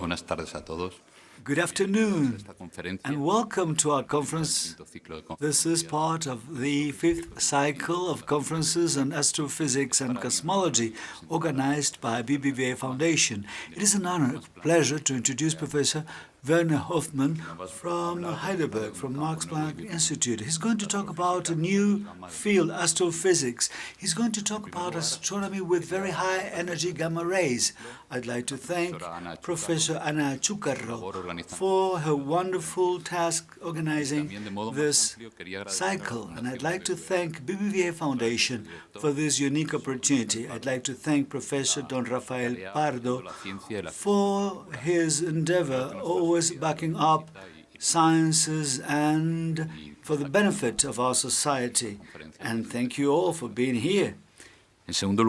Buenas tardes a todos. Good afternoon, and welcome to our conference. This is part of the fifth cycle of conferences on astrophysics and cosmology organized by BBVA Foundation. It is an honor, a pleasure to introduce Professor Werner Hofmann from Heidelberg, from Max Planck Institute. He's going to talk about a new field, astrophysics. He's going to talk about astronomy with very high energy gamma rays. I'd like to thank Professor Ana Chucarro for her wonderful task organizing this cycle. And I'd like to thank BBVA Foundation for this unique opportunity. I'd like to thank Professor Don Rafael Pardo for his endeavor, always backing up sciences and for the benefit of our society. And thank you all for being here. On the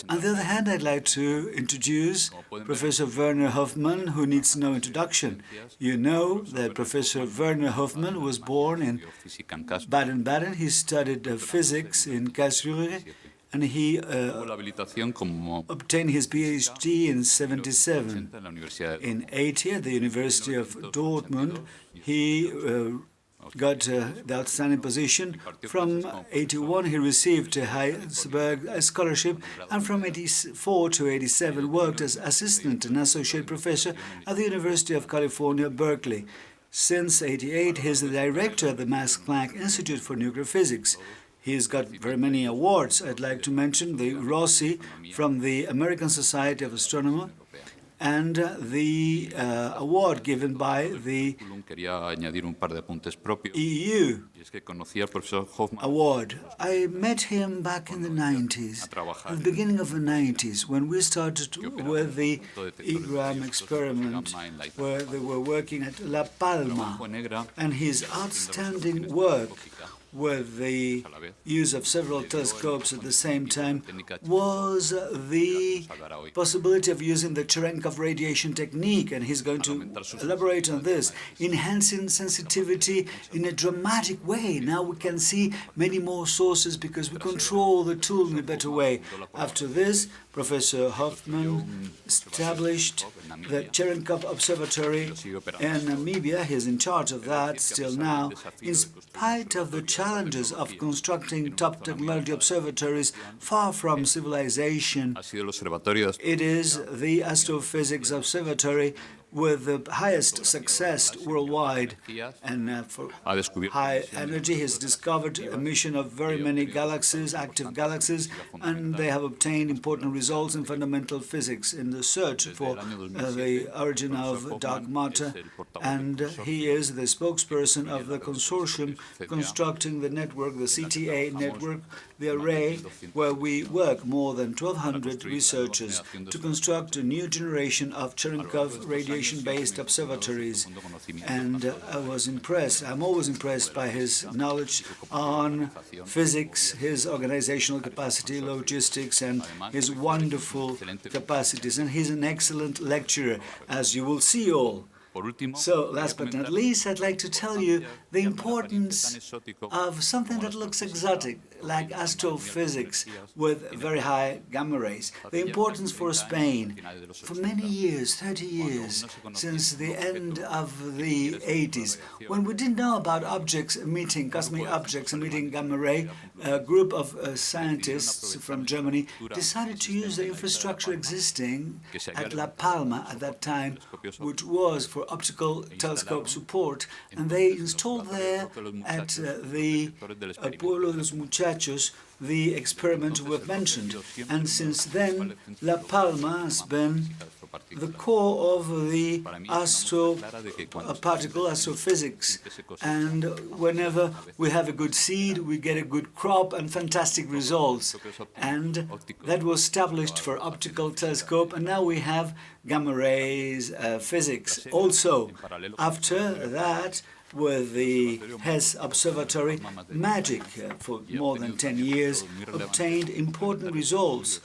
other hand, I'd like to introduce Professor Werner Hofmann, who needs no introduction. You know that Professor Werner Hofmann was born in Baden-Baden. He studied physics in Karlsruhe, and he obtained his PhD in '77. In '80, at the University of Dortmund, he got the outstanding position. From '81, he received a Heidelberg scholarship, and from '84 to '87 worked as assistant and associate professor at the University of California, Berkeley. Since '88, he is the director of the Max Planck Institute for Nuclear Physics. He's got very many awards. I'd like to mention the Rossi from the American Society of Astronomy, and the award given by the EU award. I met him back in the 90s, at the beginning of the 90s, when we started with the EGRAM experiment, where they were working at La Palma, and his outstanding work with the use of several telescopes at the same time was the possibility of using the Cherenkov radiation technique, and he's going to elaborate on this, enhancing sensitivity in a dramatic way. Now we can see many more sources because we control the tool in a better way. After this, Professor Huffman established the Cherenkov Observatory in Namibia. He's in charge of that still now. In spite of the challenges of constructing top technology observatories far from civilization, it is the Astrophysics Observatory with the highest success worldwide. And for high energy, he has discovered emission of very many galaxies, active galaxies, and they have obtained important results in fundamental physics in the search for the origin of dark matter. And he is the spokesperson of the consortium constructing the network, the CTA network, the array, where we work more than 1,200 researchers to construct a new generation of Cherenkov radiation-based observatories. And I was impressed. I'm always impressed by his knowledge on physics, his organizational capacity, logistics, and his wonderful capacities. And he's an excellent lecturer, as you will see all. So, last but not least, I'd like to tell you the importance of something that looks exotic, like astrophysics with very high gamma rays. The importance for Spain. For many years, 30 years, since the end of the 80s, when we didn't know about objects emitting, cosmic objects emitting gamma ray, a group of scientists from Germany decided to use the infrastructure existing at La Palma at that time, which was for optical telescope support, and they installed there at the Pueblo de los Muchachos the experiment we've mentioned. And since then, La Palma has been the core of the particle astrophysics. And whenever we have a good seed, we get a good crop and fantastic results. And that was established for optical telescope, and now we have gamma rays physics also. After that, with the Hess Observatory, MAGIC, for more than 10 years, obtained important results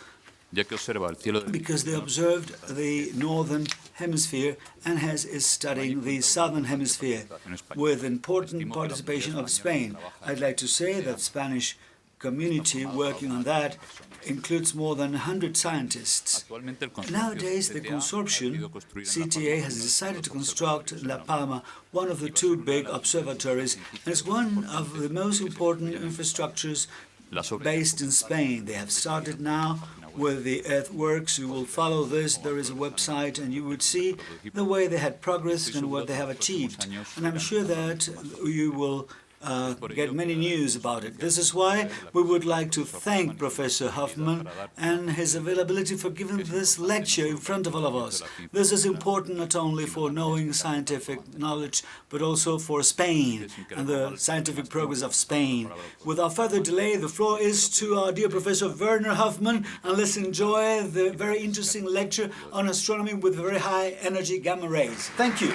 because they observed the northern hemisphere, and Hess is studying the southern hemisphere with important participation of Spain. I'd like to say that Spanish community working on that includes more than 100 scientists. Nowadays, the consortium, CTA, has decided to construct in La Palma one of the two big observatories, and it's one of the most important infrastructures based in Spain. They have started now with the earthworks. You will follow this. There is a website, and you would see the way they had progressed and what they have achieved. And I'm sure that you will get many news about it. This is why we would like to thank Professor Hofmann and his availability for giving this lecture in front of all of us. This is important not only for knowing scientific knowledge, but also for Spain and the scientific progress of Spain. Without further delay, the floor is to our dear Professor Werner Hofmann, and let's enjoy the very interesting lecture on astronomy with very high energy gamma rays. Thank you.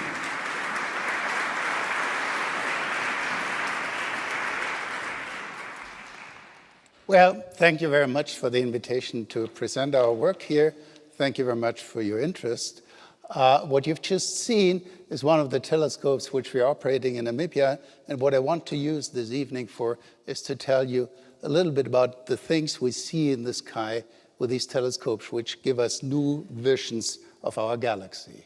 Well, thank you very much for the invitation to present our work here. Thank you very much for your interest. What you've just seen is one of the telescopes which we are operating in Namibia, and what I want to use this evening for is to tell you a little bit about the things we see in the sky with these telescopes, which give us new visions of our galaxy.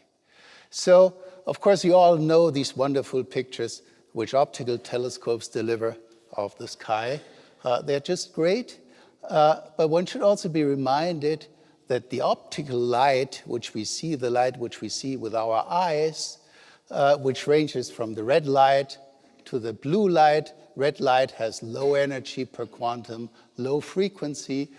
So, of course, you all know these wonderful pictures which optical telescopes deliver of the sky. They're just great, but one should also be reminded that the optical light, which we see, the light which we see with our eyes, which ranges from the red light to the blue light. Red light has low energy per quantum, low frequency.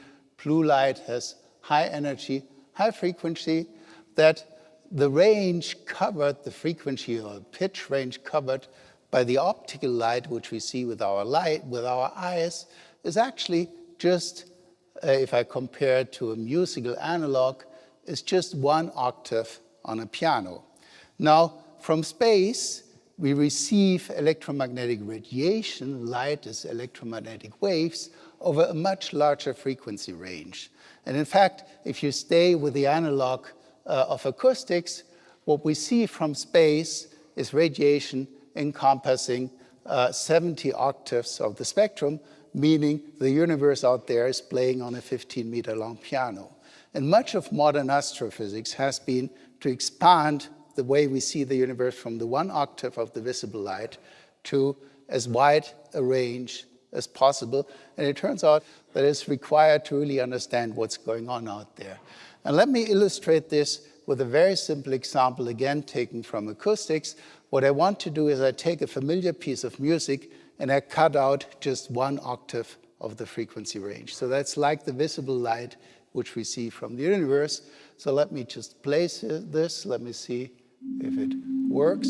Blue light has high energy, high frequency. That the range covered, the frequency or pitch range covered by the optical light, which we see with our eyes, is actually just, if I compare it to a musical analog, is just 1 octave on a piano. Now, from space, we receive electromagnetic radiation. Light is electromagnetic waves over a much larger frequency range. And in fact, if you stay with the analog of acoustics, what we see from space is radiation encompassing 70 octaves of the spectrum, meaning the universe out there is playing on a 15-meter-long piano. And much of modern astrophysics has been to expand the way we see the universe from the 1 octave of the visible light to as wide a range as possible. And it turns out that it's required to really understand what's going on out there. And let me illustrate this with a very simple example, again, taken from acoustics. What I want to do is I take a familiar piece of music and I cut out just 1 octave of the frequency range. So that's like the visible light which we see from the universe. So let me just place this. Let me see if it works.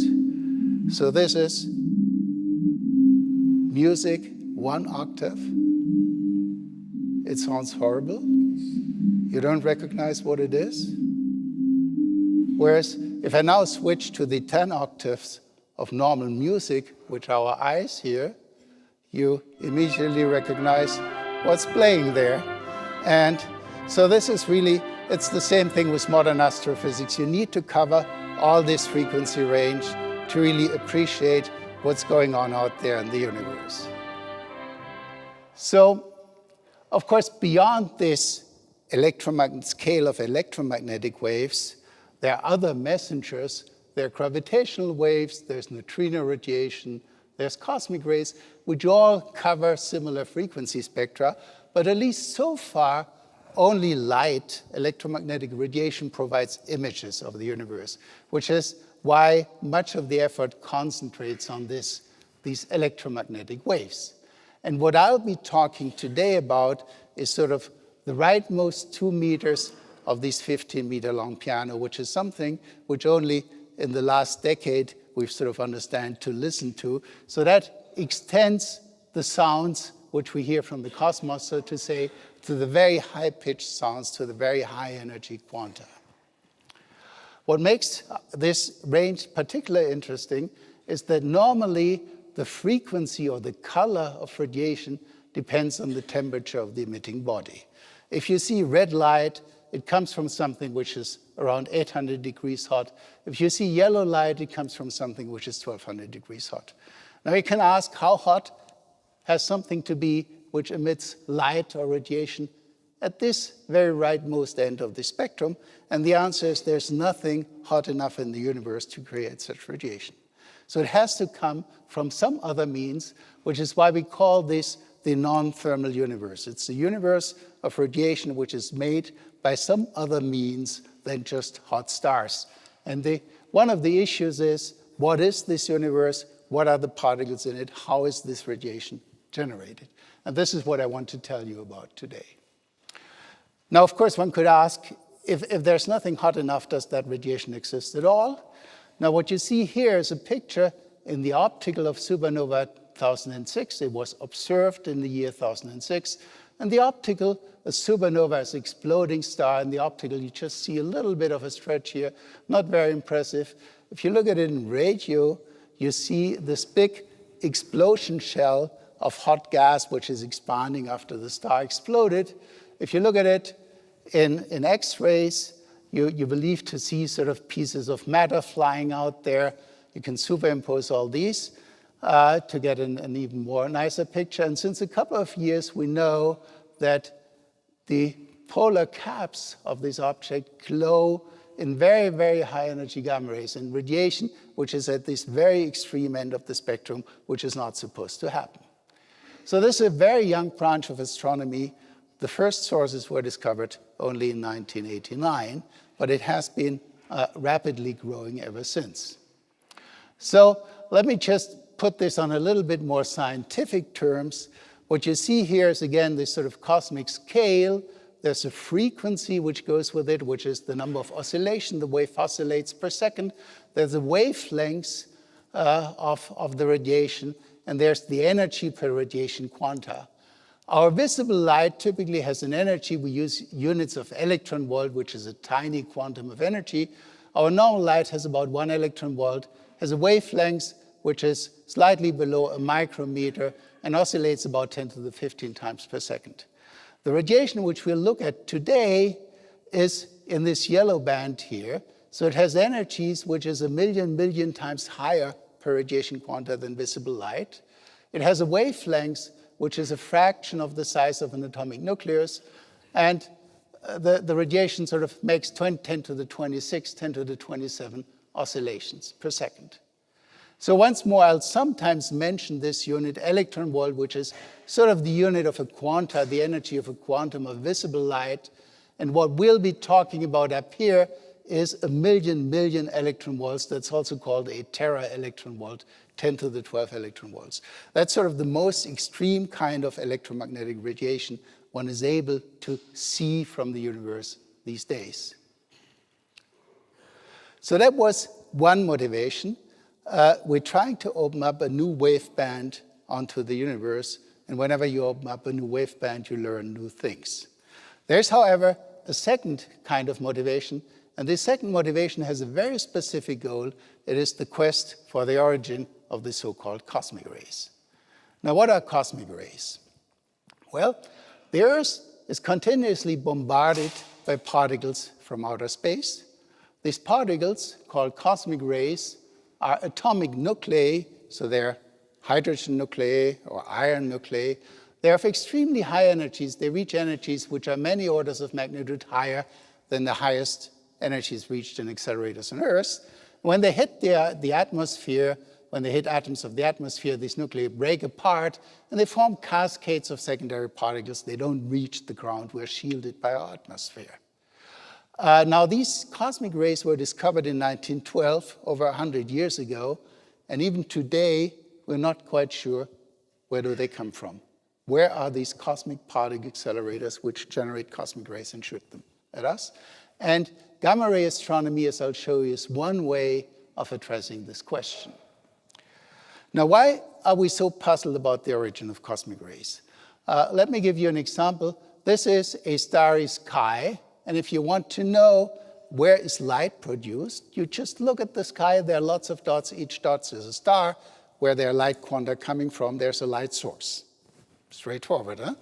So this is music, 1 octave. It sounds horrible. You don't recognize what it is. Whereas if I now switch to the 10 octaves of normal music, which our eyes hear, you immediately recognize what's playing there. And so this is really, it's the same thing with modern astrophysics. You need to cover all this frequency range to really appreciate what's going on out there in the universe. So, of course, beyond this scale of electromagnetic waves, there are other messengers. There are gravitational waves, there's neutrino radiation, there's cosmic rays, which all cover similar frequency spectra. But at least so far, only light, electromagnetic radiation, provides images of the universe, which is why much of the effort concentrates on these electromagnetic waves. And what I'll be talking today about is sort of the rightmost 2 meters of this 15-meter-long piano, which is something which only in the last decade we've sort of understand to listen to. So that extends the sounds which we hear from the cosmos, so to say, to the very high-pitched sounds, to the very high-energy quanta. What makes this range particularly interesting is that normally the frequency or the color of radiation depends on the temperature of the emitting body. If you see red light, it comes from something which is around 800 degrees hot. If you see yellow light, it comes from something which is 1200 degrees hot. Now you can ask, how hot has something to be which emits light or radiation at this very rightmost end of the spectrum? And the answer is there's nothing hot enough in the universe to create such radiation. So it has to come from some other means, which is why we call this the non-thermal universe. It's the universe of radiation which is made by some other means than just hot stars. And one of the issues is, what is this universe? What are the particles in it? How is this radiation generated? And this is what I want to tell you about today. Now, of course, one could ask, if there's nothing hot enough, does that radiation exist at all? Now, what you see here is a picture in the optical of supernova 1006. It was observed in the year 1006. And the optical, a supernova is an exploding star. In the optical, you just see a little bit of a stretch here, not very impressive. If you look at it in radio, you see this big explosion shell of hot gas, which is expanding after the star exploded. If you look at it in X-rays, you believe to see sort of pieces of matter flying out there. You can superimpose all these to get an even more nicer picture. And since a couple of years, we know that the polar caps of this object glow in very, very high energy gamma rays and radiation, which is at this very extreme end of the spectrum, which is not supposed to happen. So this is a very young branch of astronomy. The first sources were discovered only in 1989, but it has been rapidly growing ever since. So let me just put this on a little bit more scientific terms. What you see here is, again, this sort of cosmic scale. There's a frequency which goes with it, which is the number of oscillation the wave oscillates per second. There's a wavelength of the radiation, and there's the energy per radiation quanta. Our visible light typically has an energy. We use units of electron volt, which is a tiny quantum of energy. Our normal light has about 1 electron volt, has a wavelength which is slightly below a micrometer and oscillates about 10 to the 15 times per second. The radiation which we'll look at today is in this yellow band here. So it has energies which is 1,000,000,000 times higher per radiation quanta than visible light. It has a wavelength which is a fraction of the size of an atomic nucleus. And the radiation sort of makes 10 to the 26, 10 to the 27 oscillations per second. So once more, I'll sometimes mention this unit, electron volt, which is sort of the unit of a quanta, the energy of a quantum of visible light. And what we'll be talking about up here is 1,000,000,000 electron volts. That's also called a tera electron volt, 10 to the 12 electron volts. That's sort of the most extreme kind of electromagnetic radiation one is able to see from the universe these days. So that was one motivation. We're trying to open up a new wave band onto the universe. And whenever you open up a new wave band, you learn new things. There's, however, a second kind of motivation. And this second motivation has a very specific goal. It is the quest for the origin of the so-called cosmic rays. Now, what are cosmic rays? Well, the Earth is continuously bombarded by particles from outer space. These particles, called cosmic rays, are atomic nuclei, so they're hydrogen nuclei or iron nuclei. They're of extremely high energies. They reach energies which are many orders of magnitude higher than the highest energies reached in accelerators on Earth. When they hit the atmosphere, when they hit atoms of the atmosphere, these nuclei break apart, and they form cascades of secondary particles. They don't reach the ground. We're shielded by our atmosphere. Now, these cosmic rays were discovered in 1912, over 100 years ago, and even today, we're not quite sure where do they come from. Where are these cosmic particle accelerators which generate cosmic rays and shoot them at us? And gamma ray astronomy, as I'll show you, is one way of addressing this question. Now, why are we so puzzled about the origin of cosmic rays? Let me give you an example. This is a starry sky. And if you want to know where is light produced, you just look at the sky. There are lots of dots. Each dot is a star. Where there are light quanta coming from, there's a light source. Straightforward, huh?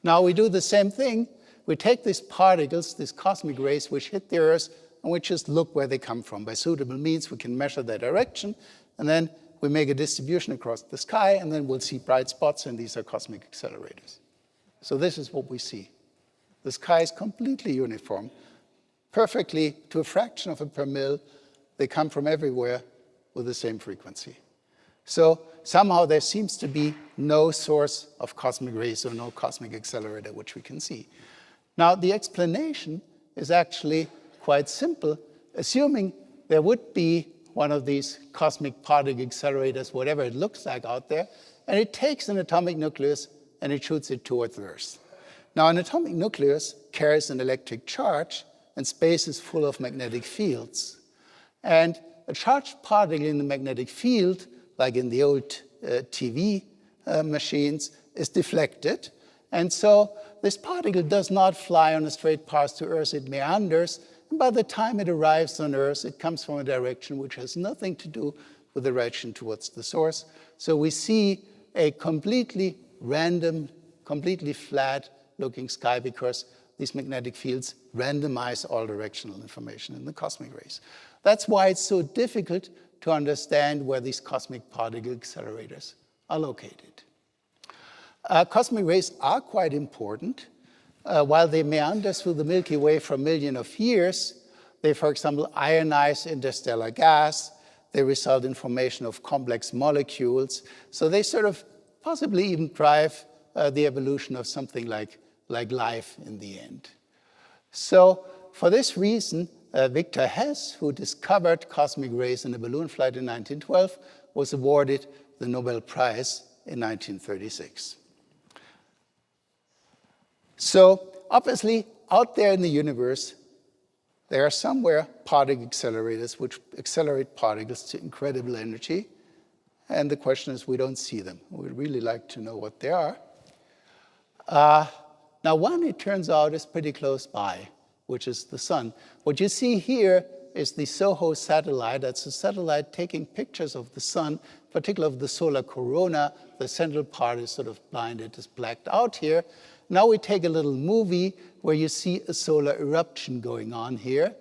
Now we do the same thing. We take these particles, these cosmic rays, which hit the Earth, and we just look where they come from. By suitable means, we can measure their direction, and then we make a distribution across the sky, and then we'll see bright spots, and these are cosmic accelerators. So this is what we see. The sky is completely uniform, perfectly to a fraction of a per mil. They come from everywhere with the same frequency. So somehow there seems to be no source of cosmic rays or no cosmic accelerator which we can see. Now, the explanation is actually quite simple. Assuming there would be one of these cosmic particle accelerators, whatever it looks like out there, and it takes an atomic nucleus and it shoots it towards the Earth. Now, an atomic nucleus carries an electric charge, and space is full of magnetic fields. And a charged particle in the magnetic field, like in the old TV machines, is deflected. And so this particle does not fly on a straight path to Earth, it meanders. And by the time it arrives on Earth, it comes from a direction which has nothing to do with the direction towards the source. So we see a completely random, completely flat-looking sky because these magnetic fields randomize all directional information in the cosmic rays. That's why it's so difficult to understand where these cosmic particle accelerators are located. Cosmic rays are quite important. While they meander through the Milky Way for millions of years, they, for example, ionize interstellar gas. They result in formation of complex molecules. So they sort of possibly even drive the evolution of something like life in the end. So for this reason, Victor Hess, who discovered cosmic rays in a balloon flight in 1912, was awarded the Nobel Prize in 1936. So obviously, out there in the universe, there are somewhere particle accelerators which accelerate particles to incredible energy. And the question is, we don't see them. We'd really like to know what they are. Now, one, it turns out, is pretty close by, which is the sun. What you see here is the SOHO satellite. That's a satellite taking pictures of the sun, particularly of the solar corona. The central part is sort of blinded, is blacked out here. Now we take a little movie where you see a solar eruption going on here.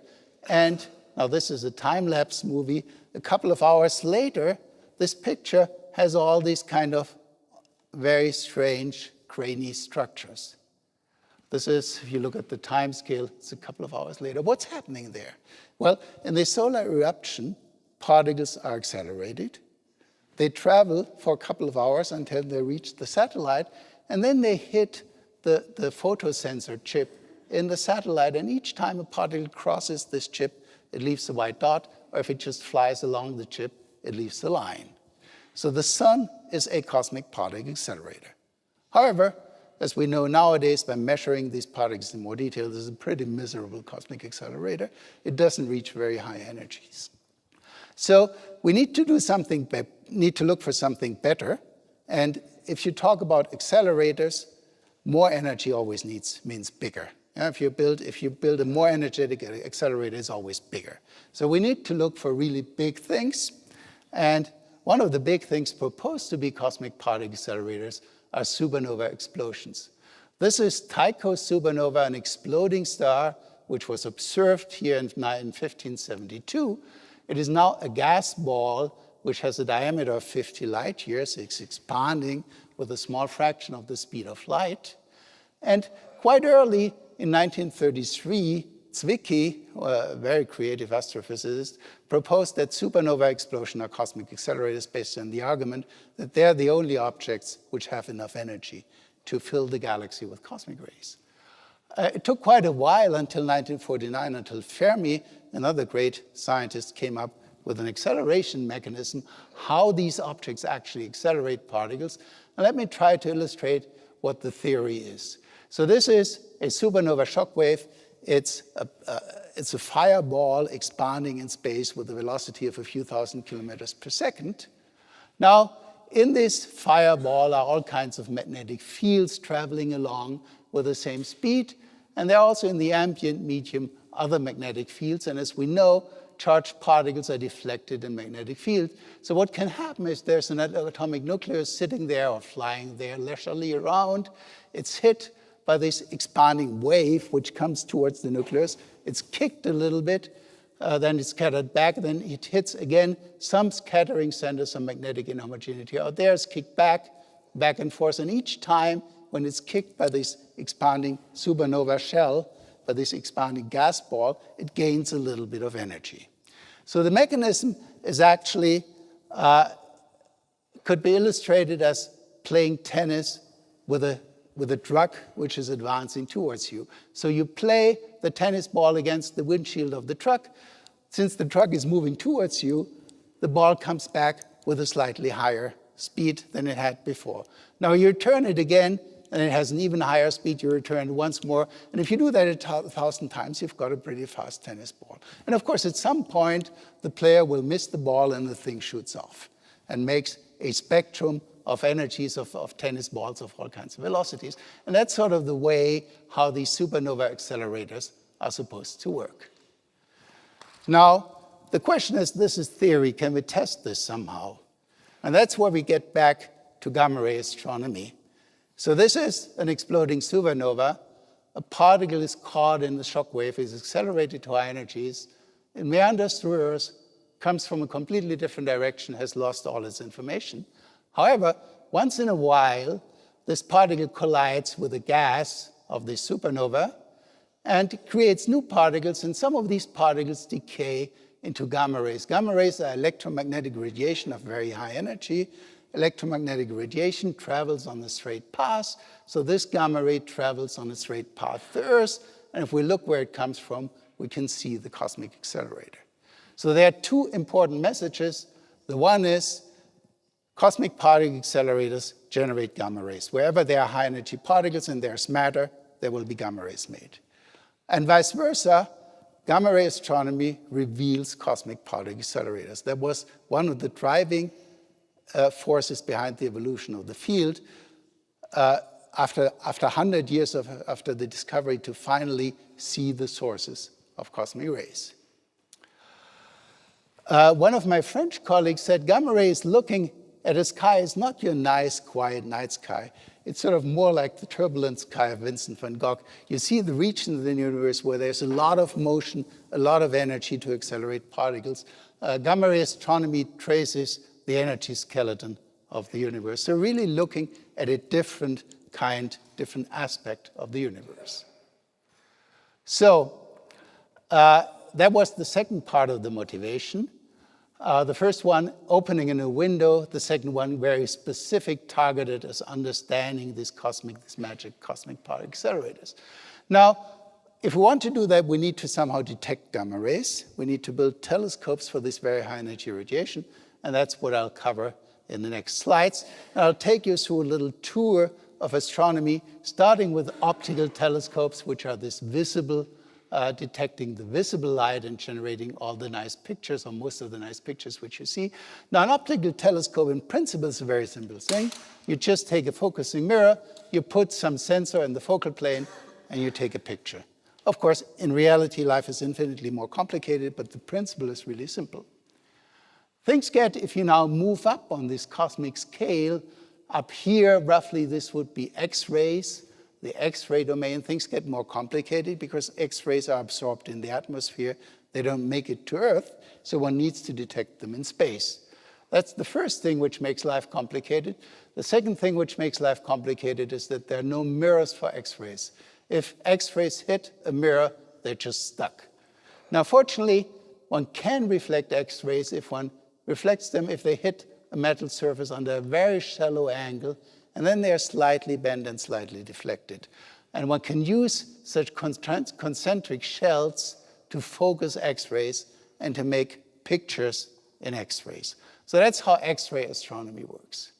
And now this is a time-lapse movie. A couple of hours later, this picture has all these kind of very strange, grainy structures. This is, if you look at the time scale, it's a couple of hours later. What's happening there? Well, in the solar eruption, particles are accelerated. They travel for a couple of hours until they reach the satellite, and then they hit the photosensor chip in the satellite, and each time a particle crosses this chip, it leaves a white dot, or if it just flies along the chip, it leaves a line. So the sun is a cosmic particle accelerator. However, as we know nowadays by measuring these particles in more detail, this is a pretty miserable cosmic accelerator. It doesn't reach very high energies. So we need to do something, need to look for something better. And if you talk about accelerators, more energy always means bigger. If you build a more energetic accelerator, it's always bigger. So we need to look for really big things. And one of the big things proposed to be cosmic particle accelerators are supernova explosions. This is Tycho supernova, an exploding star, which was observed here in 1572. It is now a gas ball which has a diameter of 50 light years. It's expanding with a small fraction of the speed of light. And quite early in 1933, Zwicky, a very creative astrophysicist, proposed that supernova explosions are cosmic accelerators based on the argument that they're the only objects which have enough energy to fill the galaxy with cosmic rays. It took quite a while until 1949, until Fermi, another great scientist, came up with an acceleration mechanism, how these objects actually accelerate particles. And let me try to illustrate what the theory is. So this is a supernova shockwave. It's a fireball expanding in space with a velocity of a few thousand kilometers per second. Now, in this fireball are all kinds of magnetic fields traveling along with the same speed. And there are also in the ambient medium other magnetic fields. And as we know, charged particles are deflected in magnetic fields. So what can happen is there's an atomic nucleus sitting there or flying there leisurely around. It's hit by this expanding wave, which comes towards the nucleus. It's kicked a little bit, then it's scattered back, then it hits again some scattering center, some magnetic inhomogeneity out there. It's kicked back and forth, and each time when it's kicked by this expanding supernova shell, by this expanding gas ball, it gains a little bit of energy. So the mechanism is actually, could be illustrated as playing tennis with a truck which is advancing towards you. So you play the tennis ball against the windshield of the truck. Since the truck is moving towards you, the ball comes back with a slightly higher speed than it had before. Now you return it again, and it has an even higher speed. You return it once more. And if you do that 1,000 times, you've got a pretty fast tennis ball. And of course, at some point, the player will miss the ball and the thing shoots off and makes a spectrum of energies of tennis balls of all kinds of velocities. And that's sort of the way how these supernova accelerators are supposed to work. Now, the question is, this is theory. Can we test this somehow? And that's where we get back to gamma-ray astronomy. So this is an exploding supernova. A particle is caught in the shockwave, is accelerated to high energies. It meanders through Earth, comes from a completely different direction, has lost all its information. However, once in a while, this particle collides with the gas of the supernova and creates new particles, and some of these particles decay into gamma rays. Gamma rays are electromagnetic radiation of very high energy. Electromagnetic radiation travels on a straight path, so this gamma ray travels on a straight path to Earth, and if we look where it comes from, we can see the cosmic accelerator. So there are two important messages. The one is cosmic particle accelerators generate gamma rays. Wherever there are high energy particles and there's matter, there will be gamma rays made. And vice versa, gamma ray astronomy reveals cosmic particle accelerators. That was one of the driving forces behind the evolution of the field after 100 years after the discovery to finally see the sources of cosmic rays. One of my French colleagues said gamma ray is looking at a sky is not your nice, quiet night sky. It's sort of more like the turbulent sky of Vincent van Gogh. You see the regions of the universe where there's a lot of motion, a lot of energy to accelerate particles. Gamma ray astronomy traces the energy skeleton of the universe. So really looking at a different different aspect of the universe. So that was the second part of the motivation. The first one, opening a new window. The second one, very specific, targeted as understanding this magic cosmic particle accelerators. Now, if we want to do that, we need to somehow detect gamma rays. We need to build telescopes for this very high energy radiation. And that's what I'll cover in the next slides. And I'll take you through a little tour of astronomy, starting with optical telescopes, which are this visible, detecting the visible light and generating all the nice pictures, or most of the nice pictures which you see. Now, an optical telescope in principle is a very simple thing. You just take a focusing mirror, you put some sensor in the focal plane, and you take a picture. Of course, in reality, life is infinitely more complicated, but the principle is really simple. Things get, if you now move up on this cosmic scale, up here, roughly, this would be X-rays, the X-ray domain. Things get more complicated because X-rays are absorbed in the atmosphere. They don't make it to Earth, so one needs to detect them in space. That's the first thing which makes life complicated. The second thing which makes life complicated is that there are no mirrors for X-rays. If X-rays hit a mirror, they're just stuck. Now, fortunately, one can reflect X-rays if one reflects them if they hit a metal surface under a very shallow angle, and then they are slightly bent and slightly deflected. And one can use such concentric shells to focus X-rays and to make pictures in X-rays. So that's how X-ray astronomy works.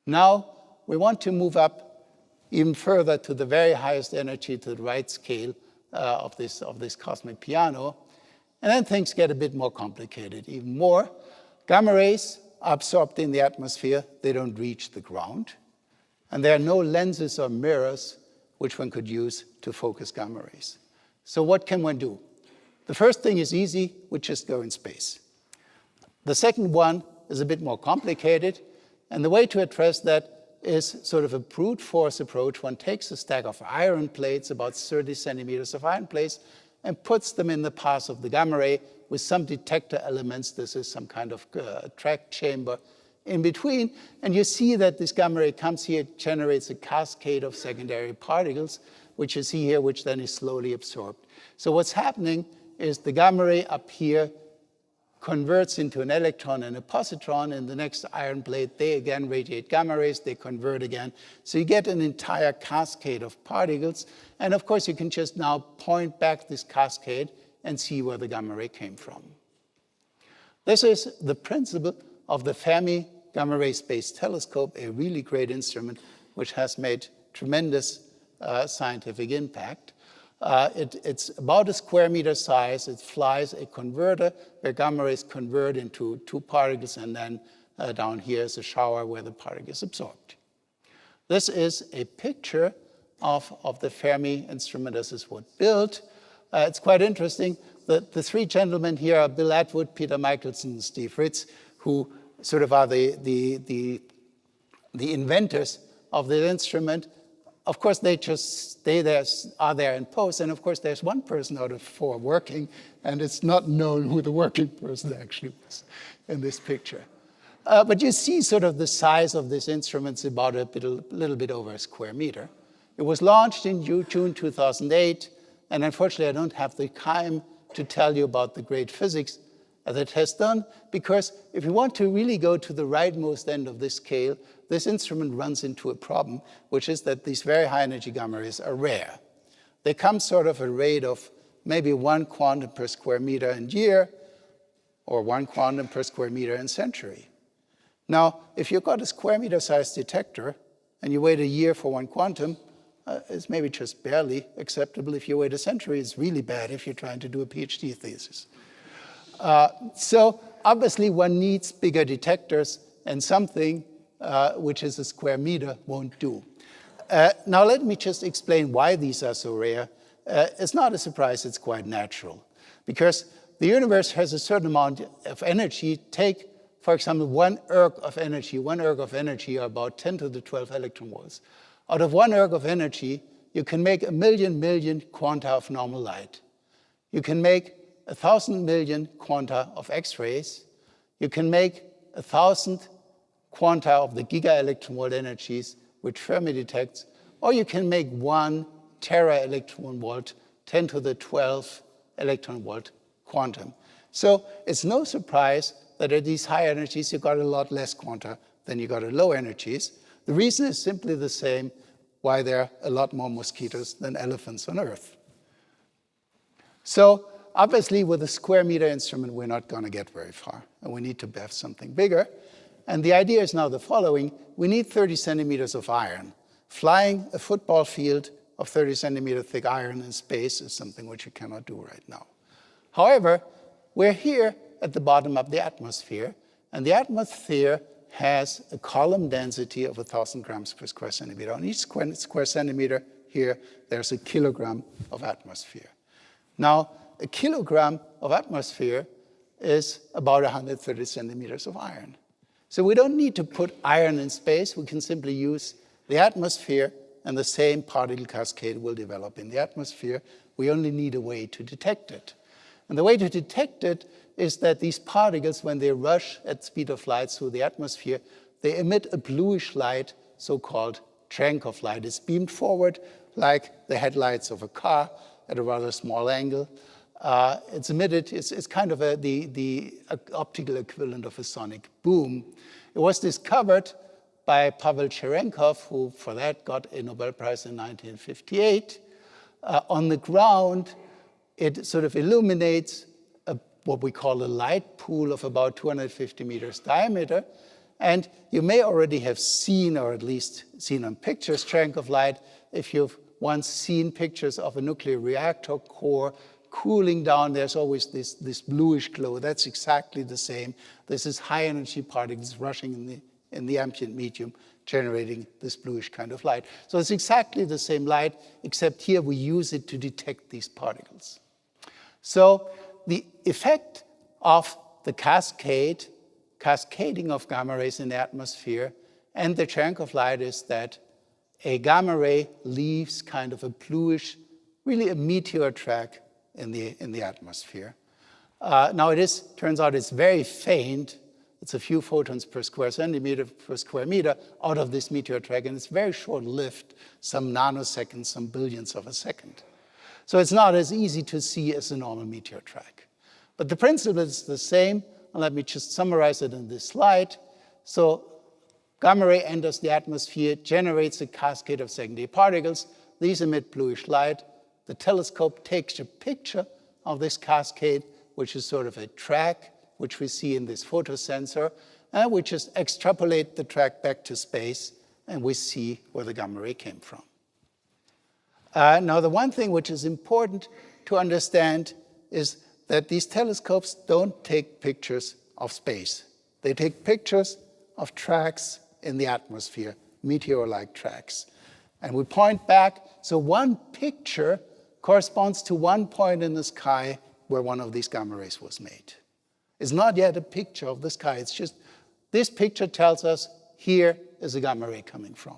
Now, we want to move up even further to the very highest energy, to the right scale of this cosmic piano. And then things get a bit more complicated, even more. Gamma rays are absorbed in the atmosphere. They don't reach the ground. And there are no lenses or mirrors which one could use to focus gamma rays. So what can one do? The first thing is easy. We just go in space. The second one is a bit more complicated. And the way to address that is sort of a brute force approach. One takes a stack of iron plates, about 30 centimeters of iron plates, and puts them in the path of the gamma ray with some detector elements. This is some kind of track chamber. in between. And you see that this gamma ray comes here, generates a cascade of secondary particles, which you see here, which then is slowly absorbed. So what's happening is the gamma ray up here converts into an electron and a positron. In the next iron plate, they again radiate gamma rays, they convert again. So you get an entire cascade of particles. And of course, you can just now point back this cascade and see where the gamma ray came from. This is the principle of the Fami Gamma-Ray Space Telescope, a really great instrument which has made tremendous scientific impact. It's about a square meter size. It flies a converter where gamma rays convert into two particles, and then down here is a shower where the particle is absorbed. This is a picture of the Fermi instrument as it was built. It's quite interesting. The three gentlemen here are Bill Atwood, Peter Michelson, and Steve Ritz, who sort of are the inventors of the instrument. Of course, they just stay there, are there in post, and of course, there's one person out of four working, and it's not known who the working person actually was in this picture. But you see sort of the size of this instrument is about a little bit over a square meter. It was launched in June 2008, and unfortunately, I don't have the time to tell you about the great physics that it has done, because if you want to really go to the rightmost end of this scale, this instrument runs into a problem, which is that these very high energy gamma rays are rare. They come sort of at a rate of maybe 1 quantum per square meter in year, or 1 quantum per square meter in century. Now, if you've got a square meter sized detector and you wait a year for 1 quantum, it's maybe just barely acceptable. If you wait a century, it's really bad if you're trying to do a PhD thesis. So obviously one needs bigger detectors, and something which is a square meter won't do. Now let me just explain why these are so rare. It's not a surprise, it's quite natural. Because the universe has a certain amount of energy. Take, for example, 1 erg of energy. 1 erg of energy are about 10 to the 12 electron volts. Out of 1 erg of energy, you can make 1 million quanta of normal light. You can make 1,000 million quanta of X-rays. You can make 1,000 quanta of the giga-electron volt energies, which Fermi detects, or you can make 1 tera-electron volt, 10 to the 12 electron volt quantum. So it's no surprise that at these high energies, you got a lot less quanta than you got at low energies. The reason is simply the same, why there are a lot more mosquitoes than elephants on Earth. So obviously, with a square meter instrument, we're not going to get very far, and we need to have something bigger. And the idea is now the following. We need 30 centimeters of iron. Flying a football field of 30 centimeter thick iron in space is something which you cannot do right now. However, we're here at the bottom of the atmosphere, and the atmosphere has a column density of 1,000 grams per square centimeter. On each square centimeter here, there's a kilogram of atmosphere. Now, a kilogram of atmosphere is about 130 centimeters of iron. So we don't need to put iron in space. We can simply use the atmosphere, and the same particle cascade will develop in the atmosphere. We only need a way to detect it. And the way to detect it is that these particles, when they rush at speed of light through the atmosphere, they emit a bluish light, so-called Cherenkov light. It's beamed forward like the headlights of a car at a rather small angle. It's emitted, it's kind of the optical equivalent of a sonic boom. It was discovered by Pavel Cherenkov, who for that got a Nobel Prize in 1958. On the ground, it sort of illuminates what we call a light pool of about 250 meters diameter. And you may already have seen, or at least seen on pictures, Cherenkov light, if you've once seen pictures of a nuclear reactor core cooling down, there's always this bluish glow. That's exactly the same. This is high energy particles rushing in the ambient medium, generating this bluish kind of light. So it's exactly the same light, except here we use it to detect these particles. So the effect of the cascading of gamma rays in the atmosphere and the Cherenkov light is that a gamma ray leaves kind of a bluish, really a meteor track in the atmosphere. Now turns out it's very faint. It's a few photons per square centimeter per square meter out of this meteor track, and it's very short-lived, some nanoseconds, some billionths of a second. So it's not as easy to see as a normal meteor track. But the principle is the same, and let me just summarize it in this slide. So gamma ray enters the atmosphere, generates a cascade of secondary particles. These emit bluish light. The telescope takes a picture of this cascade, which is sort of a track, which we see in this photosensor, and we just extrapolate the track back to space, and we see where the gamma ray came from. Now, the one thing which is important to understand is that these telescopes don't take pictures of space. They take pictures of tracks in the atmosphere, meteor-like tracks. And we point back, so one picture corresponds to one point in the sky where one of these gamma rays was made. It's not yet a picture of the sky, it's just this picture tells us here is a gamma ray coming from.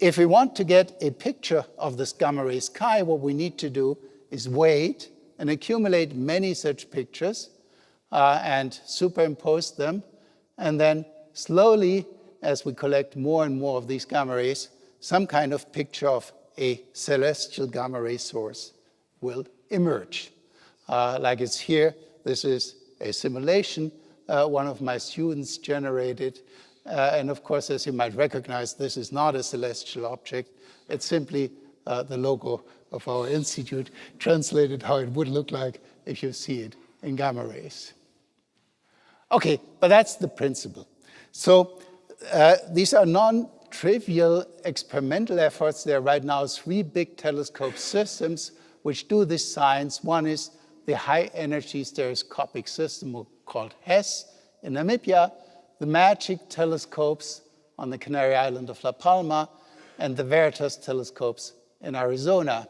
If we want to get a picture of this gamma ray sky, what we need to do is wait and accumulate many such pictures and superimpose them, and then slowly, as we collect more and more of these gamma rays, some kind of picture of a celestial gamma ray source will emerge. Like it's here, this is a simulation one of my students generated. And of course, as you might recognize, this is not a celestial object. It's simply the logo of our institute, translated how it would look like if you see it in gamma rays. Okay, but that's the principle. So these are non-trivial experimental efforts. There are right now 3 big telescope systems which do this science. One is the high-energy stereoscopic system called HESS in Namibia, the MAGIC telescopes on the Canary Island of La Palma, and the Veritas telescopes in Arizona.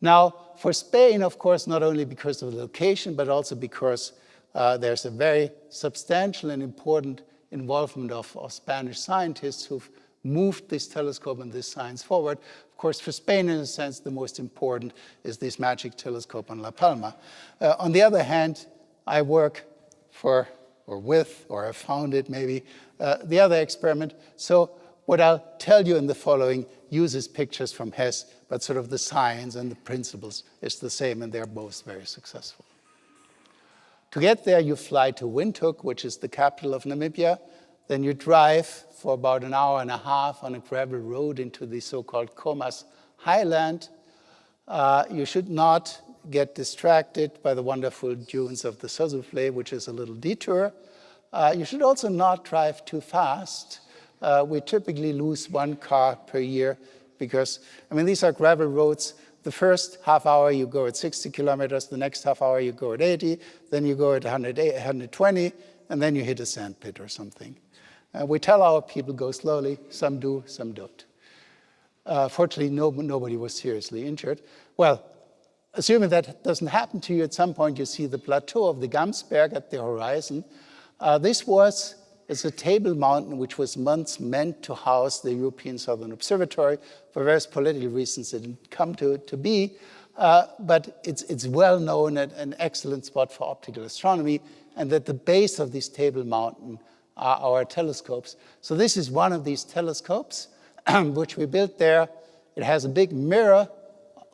Now, for Spain, of course, not only because of the location, but also because there's a very substantial and important involvement of Spanish scientists who've moved this telescope and this science forward. Of course, for Spain, in a sense, the most important is this MAGIC telescope on La Palma. On the other hand, I work for, or with, or I founded maybe, the other experiment. So what I'll tell you in the following uses pictures from HESS, but sort of the science and the principles is the same, and they're both very successful. To get there, you fly to Windhoek, which is the capital of Namibia. Then you drive for about an hour and a half on a gravel road into the so-called Comas Highland. You should not get distracted by the wonderful dunes of the Sosufle, which is a little detour. You should also not drive too fast. We typically lose 1 car per year because, I mean, these are gravel roads. The first half hour you go at 60 kilometers, the next half hour you go at 80, then you go at 120, and then you hit a sand pit or something. We tell our people go slowly, some do, some don't. Fortunately, nobody was seriously injured. Well, assuming that doesn't happen to you, at some point you see the plateau of the Gamsberg at the horizon. It's a table mountain which was once meant to house the European Southern Observatory. For various political reasons, it didn't come to be. But it's well known and an excellent spot for optical astronomy, and at the base of this table mountain are our telescopes. So this is one of these telescopes, which we built there. It has a big mirror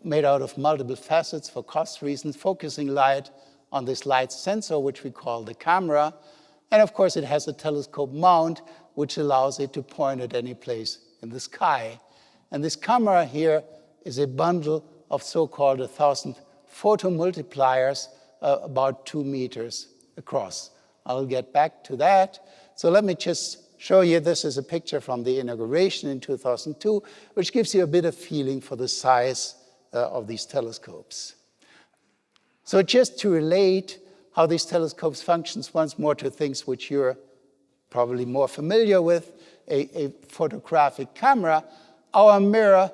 made out of multiple facets for cost reasons, focusing light on this light sensor, which we call the camera. And of course, it has a telescope mount, which allows it to point at any place in the sky. And this camera here is a bundle of so-called 1,000 photomultipliers, about 2 meters across. I'll get back to that. So let me just show you, this is a picture from the inauguration in 2002, which gives you a bit of feeling for the size of these telescopes. So just to relate how these telescopes functions once more to things which you're probably more familiar with, a photographic camera, our mirror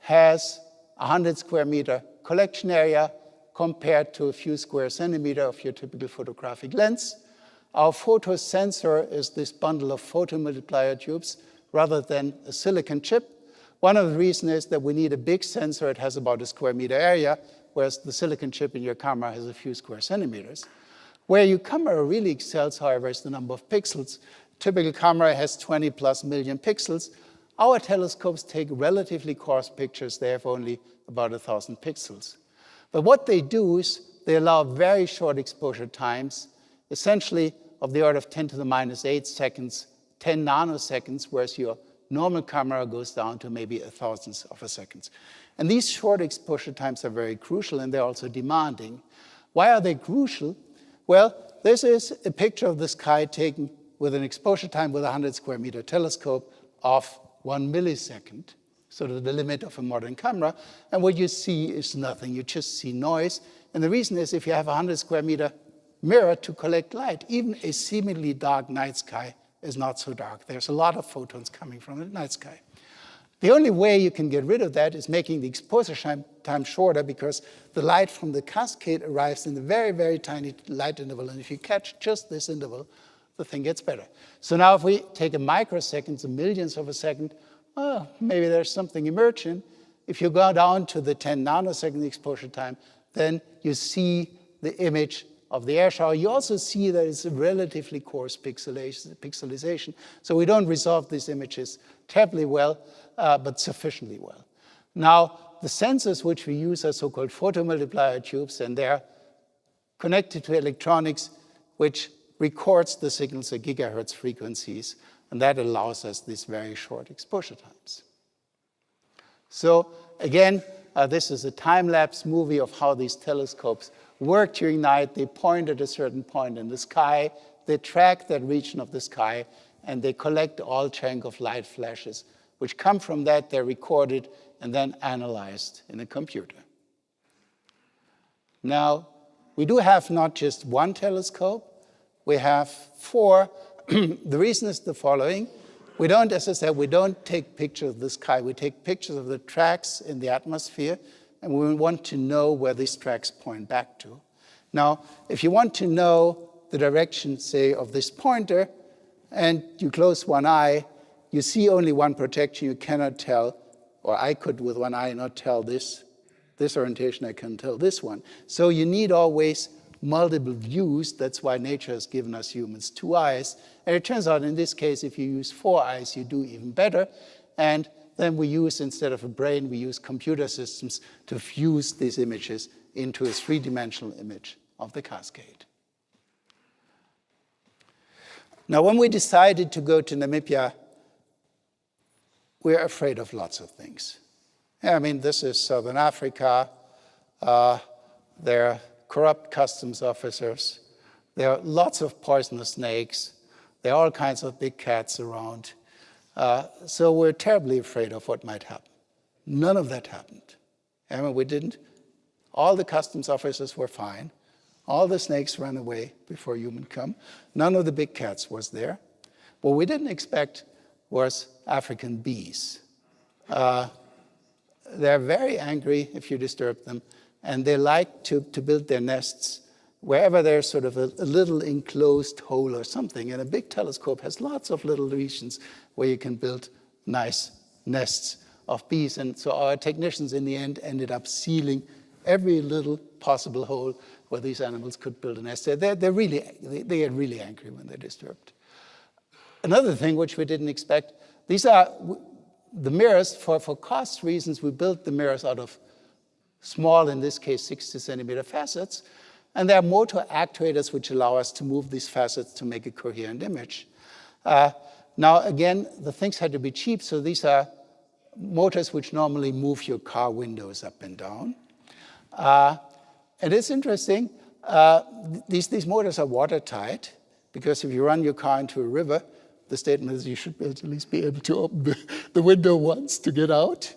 has 100 square meter collection area compared to a few square centimeter of your typical photographic lens. Our photo sensor is this bundle of photomultiplier tubes rather than a silicon chip. One of the reasons is that we need a big sensor. It has about a square meter area, whereas the silicon chip in your camera has a few square centimeters. Where your camera really excels, however, is the number of pixels. Typical camera has 20 plus million pixels. Our telescopes take relatively coarse pictures. They have only about 1,000 pixels. But what they do is they allow very short exposure times, essentially of the order of 10 to the minus 8 seconds, 10 nanoseconds, whereas your normal camera goes down to maybe a thousandth of a second. And these short exposure times are very crucial, and they're also demanding. Why are they crucial? Well, this is a picture of the sky taken with an exposure time with a 100 square meter telescope of 1 millisecond, sort of the limit of a modern camera. And what you see is nothing. You just see noise. And the reason is if you have a 100 square meter mirror to collect light, even a seemingly dark night sky is not so dark. There's a lot of photons coming from the night sky. The only way you can get rid of that is making the exposure time shorter, because the light from the cascade arrives in the very, very tiny light interval. And if you catch just this interval, the thing gets better. So now if we take a microsecond, the millionths of a second, well, maybe there's something emerging. If you go down to the 10 nanosecond exposure time, then you see the image of the air shower. You also see that it's a relatively coarse pixelization. So we don't resolve these images terribly well, but sufficiently well. Now, the sensors which we use are so-called photomultiplier tubes, and they're connected to electronics which records the signals at gigahertz frequencies, and that allows us these very short exposure times. So again, this is a time-lapse movie of how these telescopes work during night. They point at a certain point in the sky, they track that region of the sky, and they collect all Cherenkov light flashes, which come from that. They're recorded and then analyzed in a computer. Now, we do have not just one telescope, we have 4. The reason is the following. We don't, as I said, we don't take pictures of the sky. We take pictures of the tracks in the atmosphere, and we want to know where these tracks point back to. Now, if you want to know the direction, say, of this pointer, and you close one eye, you see only one projection. You cannot tell, or I could with one eye not tell this orientation. I can tell this one. So you need always multiple views. That's why nature has given us humans 2 eyes. And it turns out in this case, if you use 4 eyes, you do even better. And then we use, instead of a brain, we use computer systems to fuse these images into a 3-dimensional image of the cascade. Now, when we decided to go to Namibia, we're afraid of lots of things. I mean, this is Southern Africa. There are corrupt customs officers. There are lots of poisonous snakes. There are all kinds of big cats around. So we're terribly afraid of what might happen. None of that happened. I mean, we didn't. All the customs officers were fine. All the snakes ran away before human come. None of the big cats was there. What we didn't expect was African bees. They're very angry if you disturb them, and they like to build their nests wherever there's sort of a little enclosed hole or something. And a big telescope has lots of little regions where you can build nice nests of bees. And so our technicians in the end ended up sealing every little possible hole where these animals could build a nest. They get really angry when they're disturbed. Another thing which we didn't expect, these are the mirrors. For cost reasons, we built the mirrors out of small, in this case, 60 centimeter facets. And there are motor actuators which allow us to move these facets to make a coherent image. Now, again, the things had to be cheap, so these are motors which normally move your car windows up and down. And it's interesting, these motors are watertight, because if you run your car into a river, the statement is you should at least be able to open the window once to get out.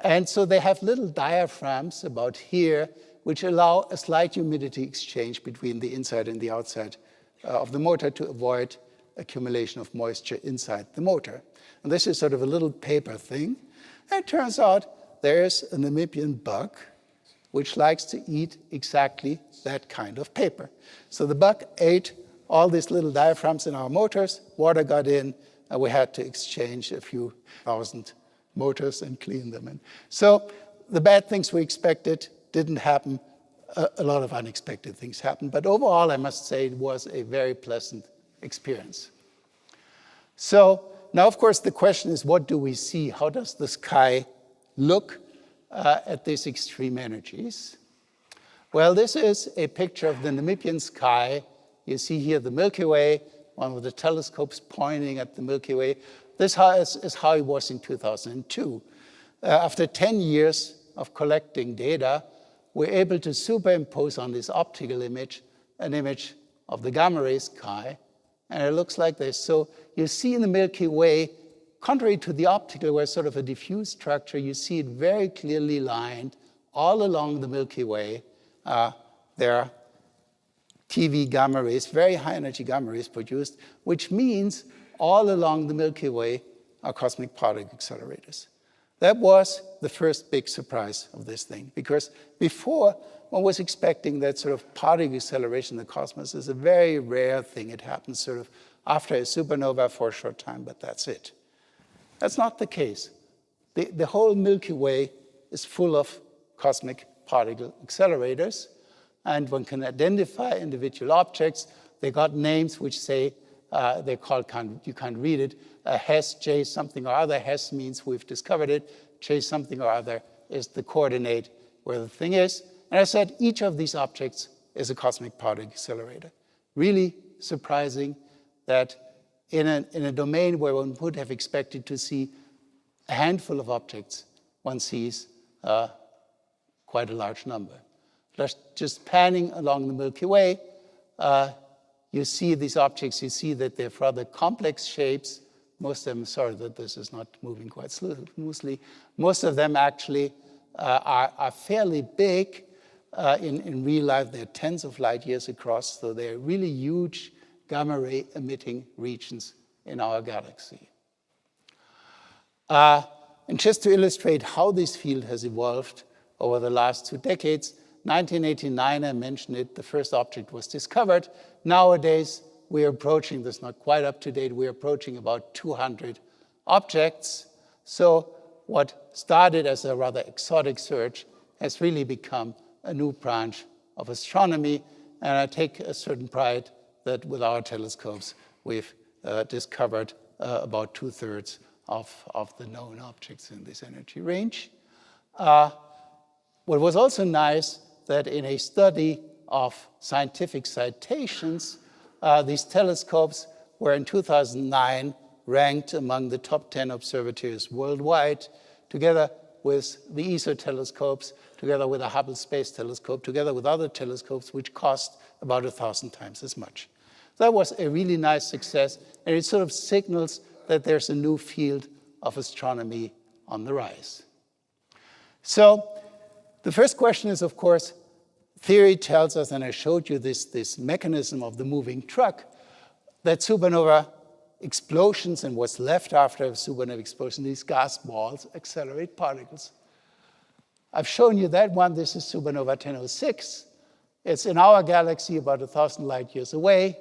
And so they have little diaphragms about here, which allow a slight humidity exchange between the inside and the outside of the motor to avoid accumulation of moisture inside the motor. And this is sort of a little paper thing. And it turns out there's a Namibian bug which likes to eat exactly that kind of paper. So the bug ate all these little diaphragms in our motors, water got in, and we had to exchange a few thousand motors and clean them. And so the bad things we expected didn't happen. a lot of unexpected things happened. But overall, I must say it was a very pleasant experience. So now, of course, the question is, what do we see? How does the sky look at these extreme energies? Well, this is a picture of the Namibian sky. You see here the Milky Way, one of the telescopes pointing at the Milky Way. This is how it was in 2002. After 10 years of collecting data, we're able to superimpose on this optical image an image of the gamma-ray sky, and it looks like this. So you see in the Milky Way, contrary to the optical, where it's sort of a diffuse structure, you see it very clearly lined all along the Milky Way. There are TV gamma rays, very high energy gamma rays produced, which means all along the Milky Way are cosmic particle accelerators. That was the first big surprise of this thing, because before one was expecting that sort of particle acceleration in the cosmos is a very rare thing. It happens sort of after a supernova for a short time, but that's it. That's not the case. The whole Milky Way is full of cosmic particle accelerators, and one can identify individual objects. They got names which say, they're called, you can't read it, Hess, J something or other. Hess means we've discovered it. J something or other is the coordinate where the thing is. And I said each of these objects is a cosmic particle accelerator. Really surprising that in a domain where one would have expected to see a handful of objects, one sees quite a large number. Just panning along the Milky Way, you see these objects, you see that they're rather complex shapes. Most of them, sorry that this is not moving quite smoothly, most of them actually are fairly big. In real life, they're tens of light years across, so they're really huge gamma-ray emitting regions in our galaxy. And just to illustrate how this field has evolved over the last 2 decades, 1989, I mentioned it, the first object was discovered. Nowadays, we're approaching, this is not quite up to date, we're approaching about 200 objects. So what started as a rather exotic search has really become a new branch of astronomy. And I take a certain pride that with our telescopes, we've discovered about 2/3 of the known objects in this energy range. What was also nice that in a study of scientific citations, these telescopes were in 2009 ranked among the top 10 observatories worldwide, together with the ESO telescopes, together with the Hubble Space Telescope, together with other telescopes which cost about 1,000 times as much. That was a really nice success, and it sort of signals that there's a new field of astronomy on the rise. So the first question is, of course, theory tells us, and I showed you this mechanism of the moving truck, that supernova explosions and what's left after a supernova explosion, these gas balls accelerate particles. I've shown you that one. This is supernova 1006. It's in our galaxy about 1,000 light years away.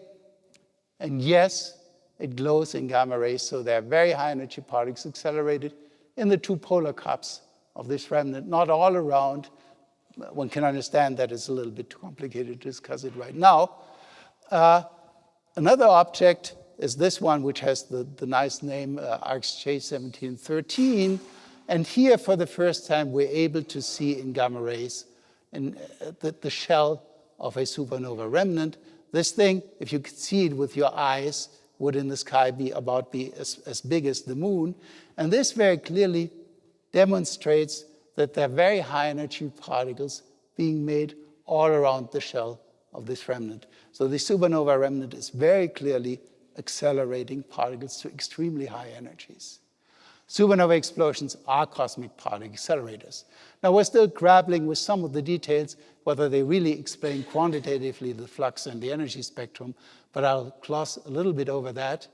And yes, it glows in gamma rays, so there are very high energy particles accelerated in the 2 polar cups of this remnant, not all around. One can understand that it's a little bit too complicated to discuss it right now. Another object is this one, which has the nice name ARCS-J1713. And here, for the first time, we're able to see in gamma rays the shell of a supernova remnant. This thing, if you could see it with your eyes, would in the sky be as big as the moon. And this very clearly demonstrates that there are very high energy particles being made all around the shell of this remnant. So the supernova remnant is very clearly accelerating particles to extremely high energies. Supernova explosions are cosmic particle accelerators. Now, we're still grappling with some of the details, whether they really explain quantitatively the flux and the energy spectrum, but I'll gloss a little bit over that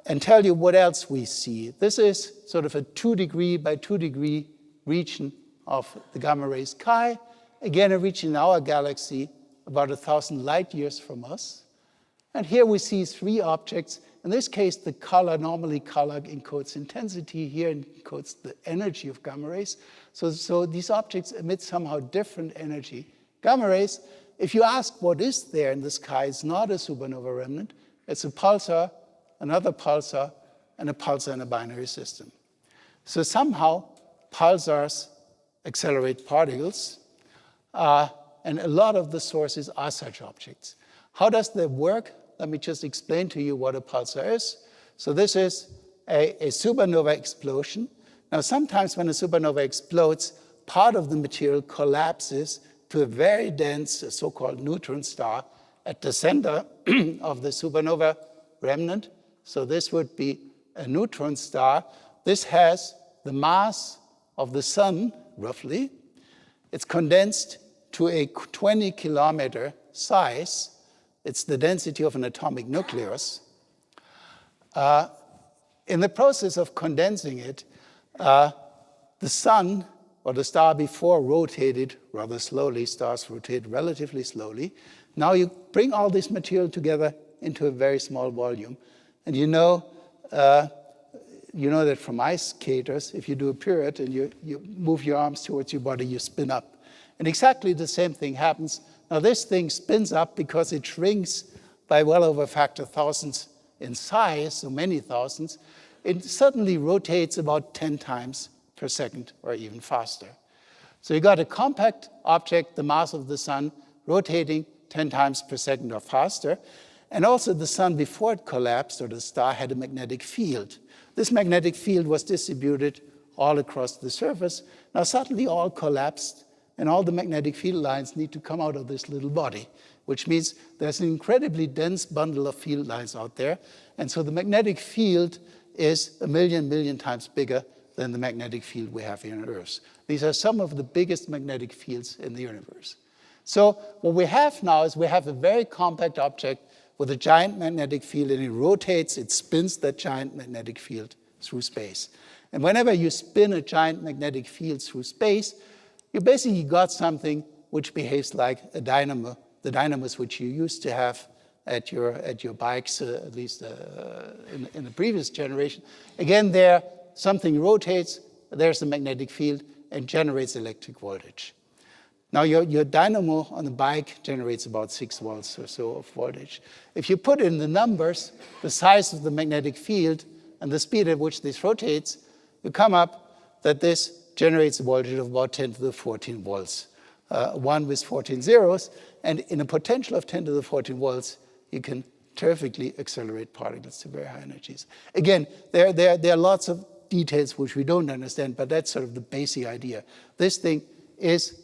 and tell you what else we see. This is sort of a 2 degree by 2 degree region of the gamma ray sky. Again, a region in our galaxy about 1,000 light years from us. And here we see three objects. In this case, the color, normally color encodes intensity. Here it encodes the energy of gamma rays. So these objects emit somehow different energy. Gamma rays, if you ask what is there in the sky, it's not a supernova remnant. It's a pulsar, another pulsar, and a pulsar in a binary system. So somehow, pulsars accelerate particles, and a lot of the sources are such objects. How does that work? Let me just explain to you what a pulsar is. So this is a supernova explosion. Now, sometimes when a supernova explodes, part of the material collapses to a very dense so-called neutron star at the center of the supernova remnant. So this would be a neutron star. This has the mass of the sun, roughly. It's condensed to a 20-kilometer size. It's the density of an atomic nucleus. In the process of condensing it, the sun, or the star before, rotated rather slowly. Stars rotate relatively slowly. Now you bring all this material together into a very small volume. And you know that from ice skaters, if you do a pirouette and you move your arms towards your body, you spin up. And exactly the same thing happens. Now this thing spins up because it shrinks by well over a factor thousands in size, so many thousands. It suddenly rotates about 10 times per second or even faster. So you got a compact object, the mass of the sun, rotating 10 times per second or faster. And also the sun, before it collapsed, or the star, had a magnetic field. This magnetic field was distributed all across the surface. Now suddenly all collapsed, and all the magnetic field lines need to come out of this little body, which means there's an incredibly dense bundle of field lines out there. And so the magnetic field is a million times bigger than the magnetic field we have here on Earth. These are some of the biggest magnetic fields in the universe. So what we have now is we have a very compact object with a giant magnetic field, and it rotates, it spins that giant magnetic field through space. And whenever you spin a giant magnetic field through space, you basically got something which behaves like a dynamo, the dynamos which you used to have at your bikes, at least in the previous generation. Again, there, something rotates, there's a magnetic field, and generates electric voltage. Now, your dynamo on the bike generates about 6 volts or so of voltage. If you put in the numbers, the size of the magnetic field and the speed at which this rotates, you come up that this generates a voltage of about 10 to the 14 volts, 1 with 14 zeros. And in a potential of 10 to the 14 volts, you can terrifically accelerate particles to very high energies. Again, there are lots of details which we don't understand, but that's sort of the basic idea. This thing is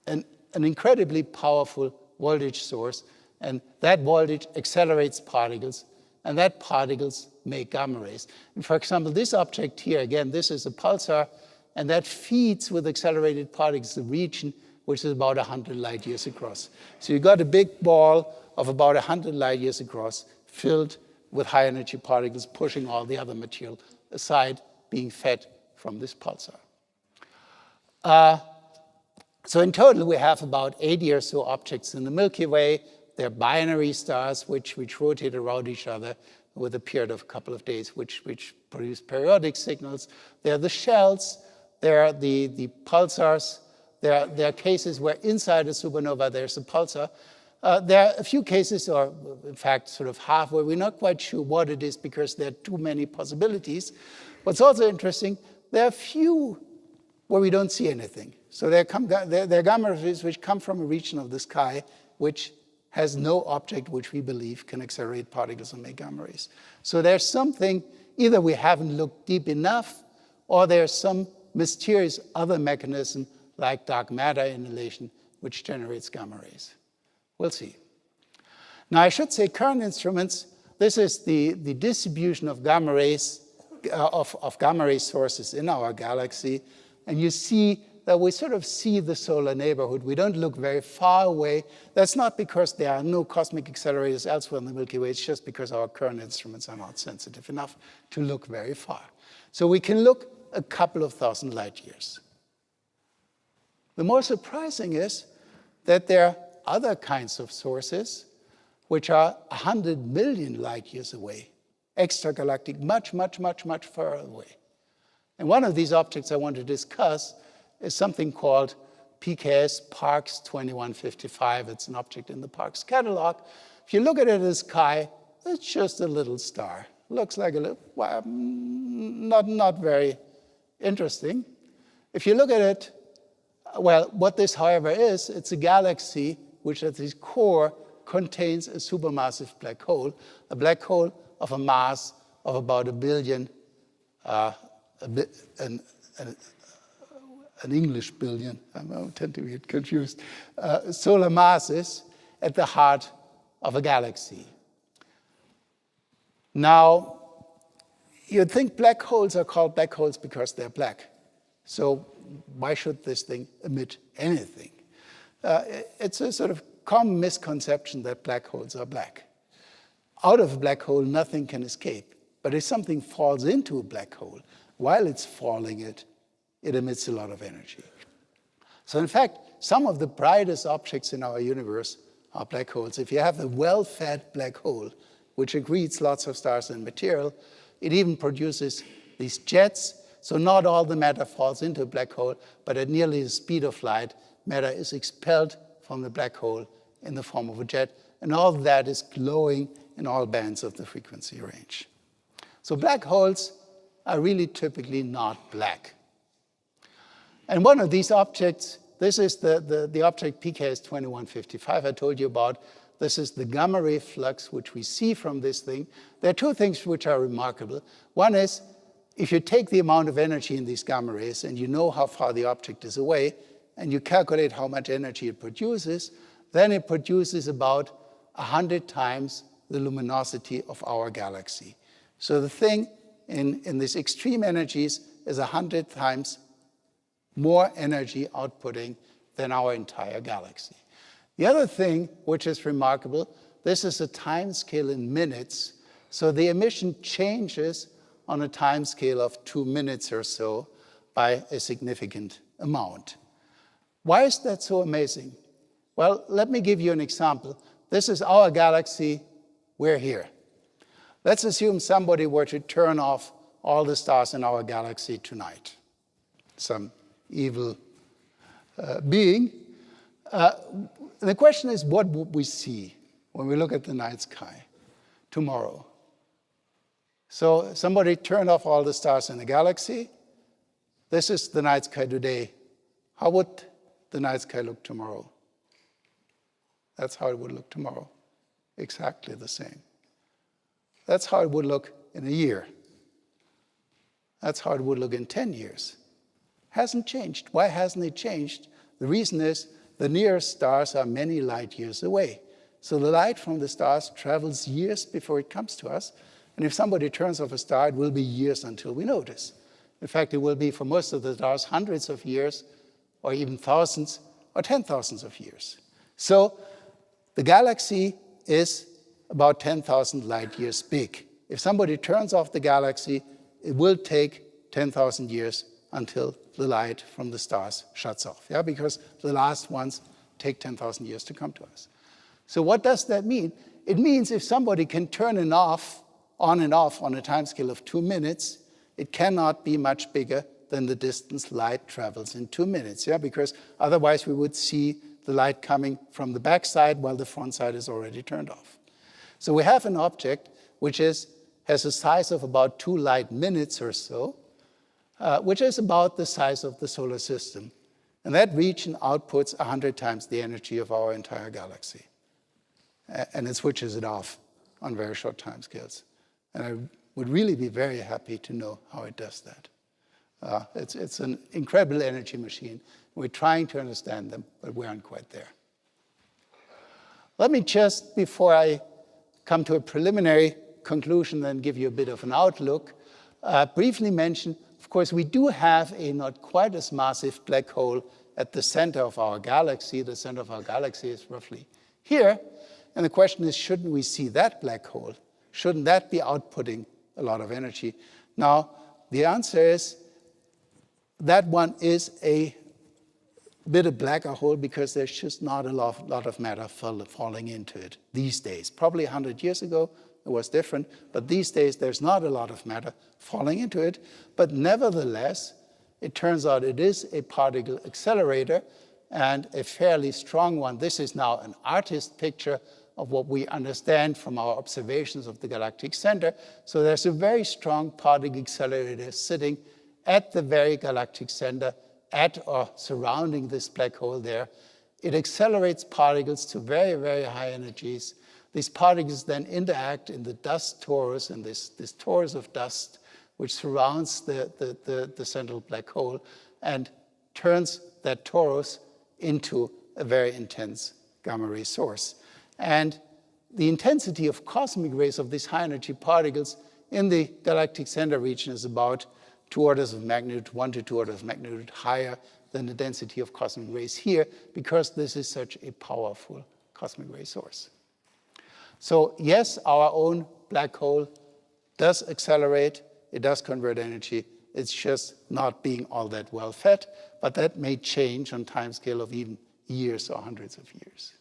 an incredibly powerful voltage source, and that voltage accelerates particles, and that particles make gamma rays. And for example, this object here, again, this is a pulsar, and that feeds with accelerated particles the region which is about 100 light years across. So you got a big ball of about 100 light years across, filled with high energy particles, pushing all the other material aside, being fed from this pulsar. So in total, we have about 80 or so objects in the Milky Way. They're binary stars which rotate around each other with a period of a couple of days, which produce periodic signals. They're the shells. They're the pulsars. There are cases where inside a supernova there's a pulsar. There are a few cases, or in fact sort of half, where we're not quite sure what it is because there are too many possibilities. What's also interesting, there are a few where we don't see anything. So there are gamma rays which come from a region of the sky which has no object which we believe can accelerate particles and make gamma rays. So there's something, either we haven't looked deep enough, or there's some mysterious other mechanism like dark matter annihilation which generates gamma rays. We'll see. Now I should say current instruments, this is the distribution of gamma rays, of gamma ray sources in our galaxy. And you see that we sort of see the solar neighborhood. We don't look very far away. That's not because there are no cosmic accelerators elsewhere in the Milky Way. It's just because our current instruments are not sensitive enough to look very far. So we can look a couple of thousand light years. The more surprising is that there are other kinds of sources which are 100 million light years away, extragalactic, much, much, much, much further away. And one of these objects I want to discuss is something called PKS Parkes 2155. It's an object in the Parkes catalog. If you look at it in the sky, it's just a little star. Looks like a little, well, not very interesting. If you look at it, well, what this, however, is, it's a galaxy which at its core contains a supermassive black hole of a mass of about 1 billion, an English billion, I tend to get confused, solar masses at the heart of a galaxy. Now, you'd think black holes are called black holes because they're black. So why should this thing emit anything? It's a sort of common misconception that black holes are black. Out of a black hole, nothing can escape. But if something falls into a black hole, while it's falling it emits a lot of energy. So in fact, some of the brightest objects in our universe are black holes. If you have a well-fed black hole, which accretes lots of stars and material, it even produces these jets. So not all the matter falls into a black hole, but at nearly the speed of light, matter is expelled from the black hole in the form of a jet, and all of that is glowing in all bands of the frequency range. So black holes are really typically not black. And one of these objects, this is the object PKS 2155 I told you about. This is the gamma-ray flux, which we see from this thing. There are two things which are remarkable. One is, if you take the amount of energy in these gamma rays and you know how far the object is away, and you calculate how much energy it produces, then it produces about 100 times the luminosity of our galaxy. So the thing in these extreme energies is 100 times more energy outputting than our entire galaxy. The other thing which is remarkable, this is a time scale in minutes. So the emission changes on a time scale of 2 minutes or so by a significant amount. Why is that so amazing? Well, let me give you an example. This is our galaxy. We're here. Let's assume somebody were to turn off all the stars in our galaxy tonight. Some evil being. The question is, what would we see when we look at the night sky tomorrow? So somebody turned off all the stars in the galaxy. This is the night sky today. How would the night sky look tomorrow? That's how it would look tomorrow. Exactly the same. That's how it would look in a year. That's how it would look in 10 years. Hasn't changed. Why hasn't it changed? The reason is the nearest stars are many light years away. So the light from the stars travels years before it comes to us. And if somebody turns off a star, it will be years until we notice. In fact, it will be for most of the stars hundreds of years, or even thousands or 10,000s of years. So the galaxy is about 10,000 light years big. If somebody turns off the galaxy, it will take 10,000 years until the light from the stars shuts off, because the last ones take 10,000 years to come to us. So what does that mean? It means if somebody can turn it off, on and off on a time scale of 2 minutes, it cannot be much bigger than the distance light travels in 2 minutes, because otherwise we would see the light coming from the back side while the front side is already turned off. So we have an object which has a size of about 2 light minutes or so, which is about the size of the solar system. And that region outputs 100 times the energy of our entire galaxy. And it switches it off on very short time scales. And I would really be very happy to know how it does that. It's an incredible energy machine. We're trying to understand them, but we aren't quite there. Let me just, before I come to a preliminary conclusion and give you a bit of an outlook, briefly mention, of course, we do have a not quite as massive black hole at the center of our galaxy. The center of our galaxy is roughly here. And the question is, shouldn't we see that black hole? Shouldn't that be outputting a lot of energy? Now, the answer is that one is a bit of black hole because there's just not a lot of matter falling into it these days. Probably 100 years ago, it was different, but these days there's not a lot of matter falling into it. But nevertheless, it turns out it is a particle accelerator, and a fairly strong one. This is now an artist picture of what we understand from our observations of the galactic center. So there's a very strong particle accelerator sitting at the very galactic center, at or surrounding this black hole there. It accelerates particles to very, very high energies. These particles then interact in the dust torus, in this torus of dust, which surrounds the central black hole and turns that torus into a very intense gamma ray source. And the intensity of cosmic rays of these high energy particles in the galactic center region is about 2 orders of magnitude, 1 to 2 orders of magnitude higher than the density of cosmic rays here, because this is such a powerful cosmic ray source. So yes, our own black hole does accelerate, it does convert energy, it's just not being all that well fed, but that may change on time scale of even years or hundreds of years.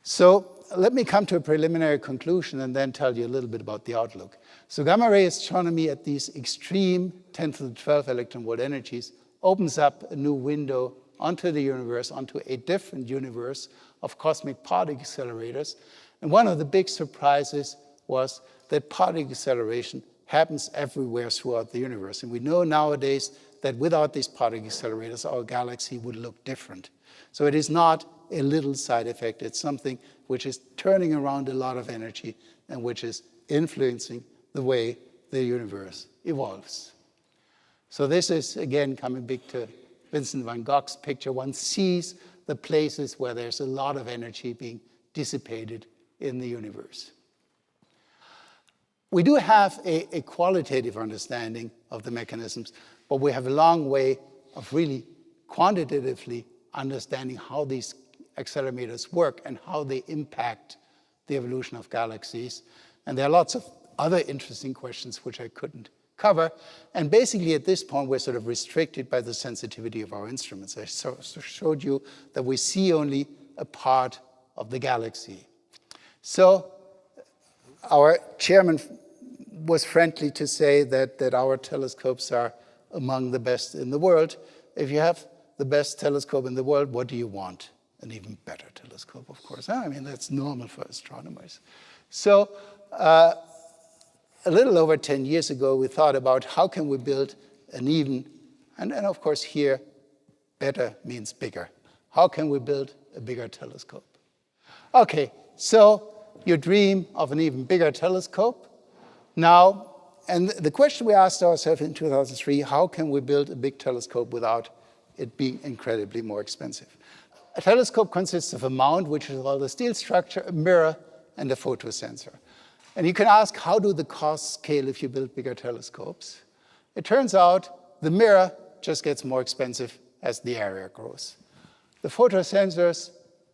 So let me come to a preliminary conclusion and then tell you a little bit about the outlook. So gamma ray astronomy at these extreme 10 to the 12 electron volt energies opens up a new window onto the universe, onto a different universe of cosmic particle accelerators. And one of the big surprises was that particle acceleration happens everywhere throughout the universe. And we know nowadays that without these particle accelerators, our galaxy would look different. So it is not a little side effect. It's something which is turning around a lot of energy and which is influencing the way the universe evolves. So this is, again, coming back to Vincent van Gogh's picture. One sees the places where there's a lot of energy being dissipated in the universe. We do have a qualitative understanding of the mechanisms, but we have a long way of really quantitatively understanding how these accelerators work and how they impact the evolution of galaxies. And there are lots of other interesting questions which I couldn't cover. And basically at this point, we're sort of restricted by the sensitivity of our instruments. I showed you that we see only a part of the galaxy. So our chairman was friendly to say that our telescopes are among the best in the world. If you have the best telescope in the world, what do you want? An even better telescope, of course. I mean, that's normal for astronomers. So a little over 10 years ago, we thought about how can we build an even, and of course here, better means bigger. How can we build a bigger telescope? Okay, so you dream of an even bigger telescope. Now, and the question we asked ourselves in 2003, how can we build a big telescope without it being incredibly more expensive? A telescope consists of a mount, which is called a steel structure, a mirror, and a photosensor. And you can ask, how do the costs scale if you build bigger telescopes? It turns out the mirror just gets more expensive as the area grows. The photosensors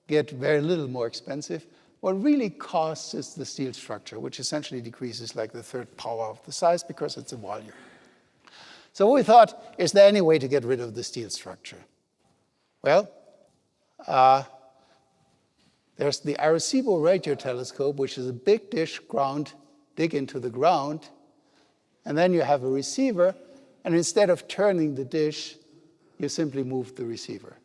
get very little more expensive. What really costs is the steel structure, which essentially decreases like the third power of the size because it's a volume. So we thought, is there any way to get rid of the steel structure? Well, there's the Arecibo radio telescope, which is a big dish dig into the ground, and then you have a receiver, and instead of turning the dish, you simply move the receiver.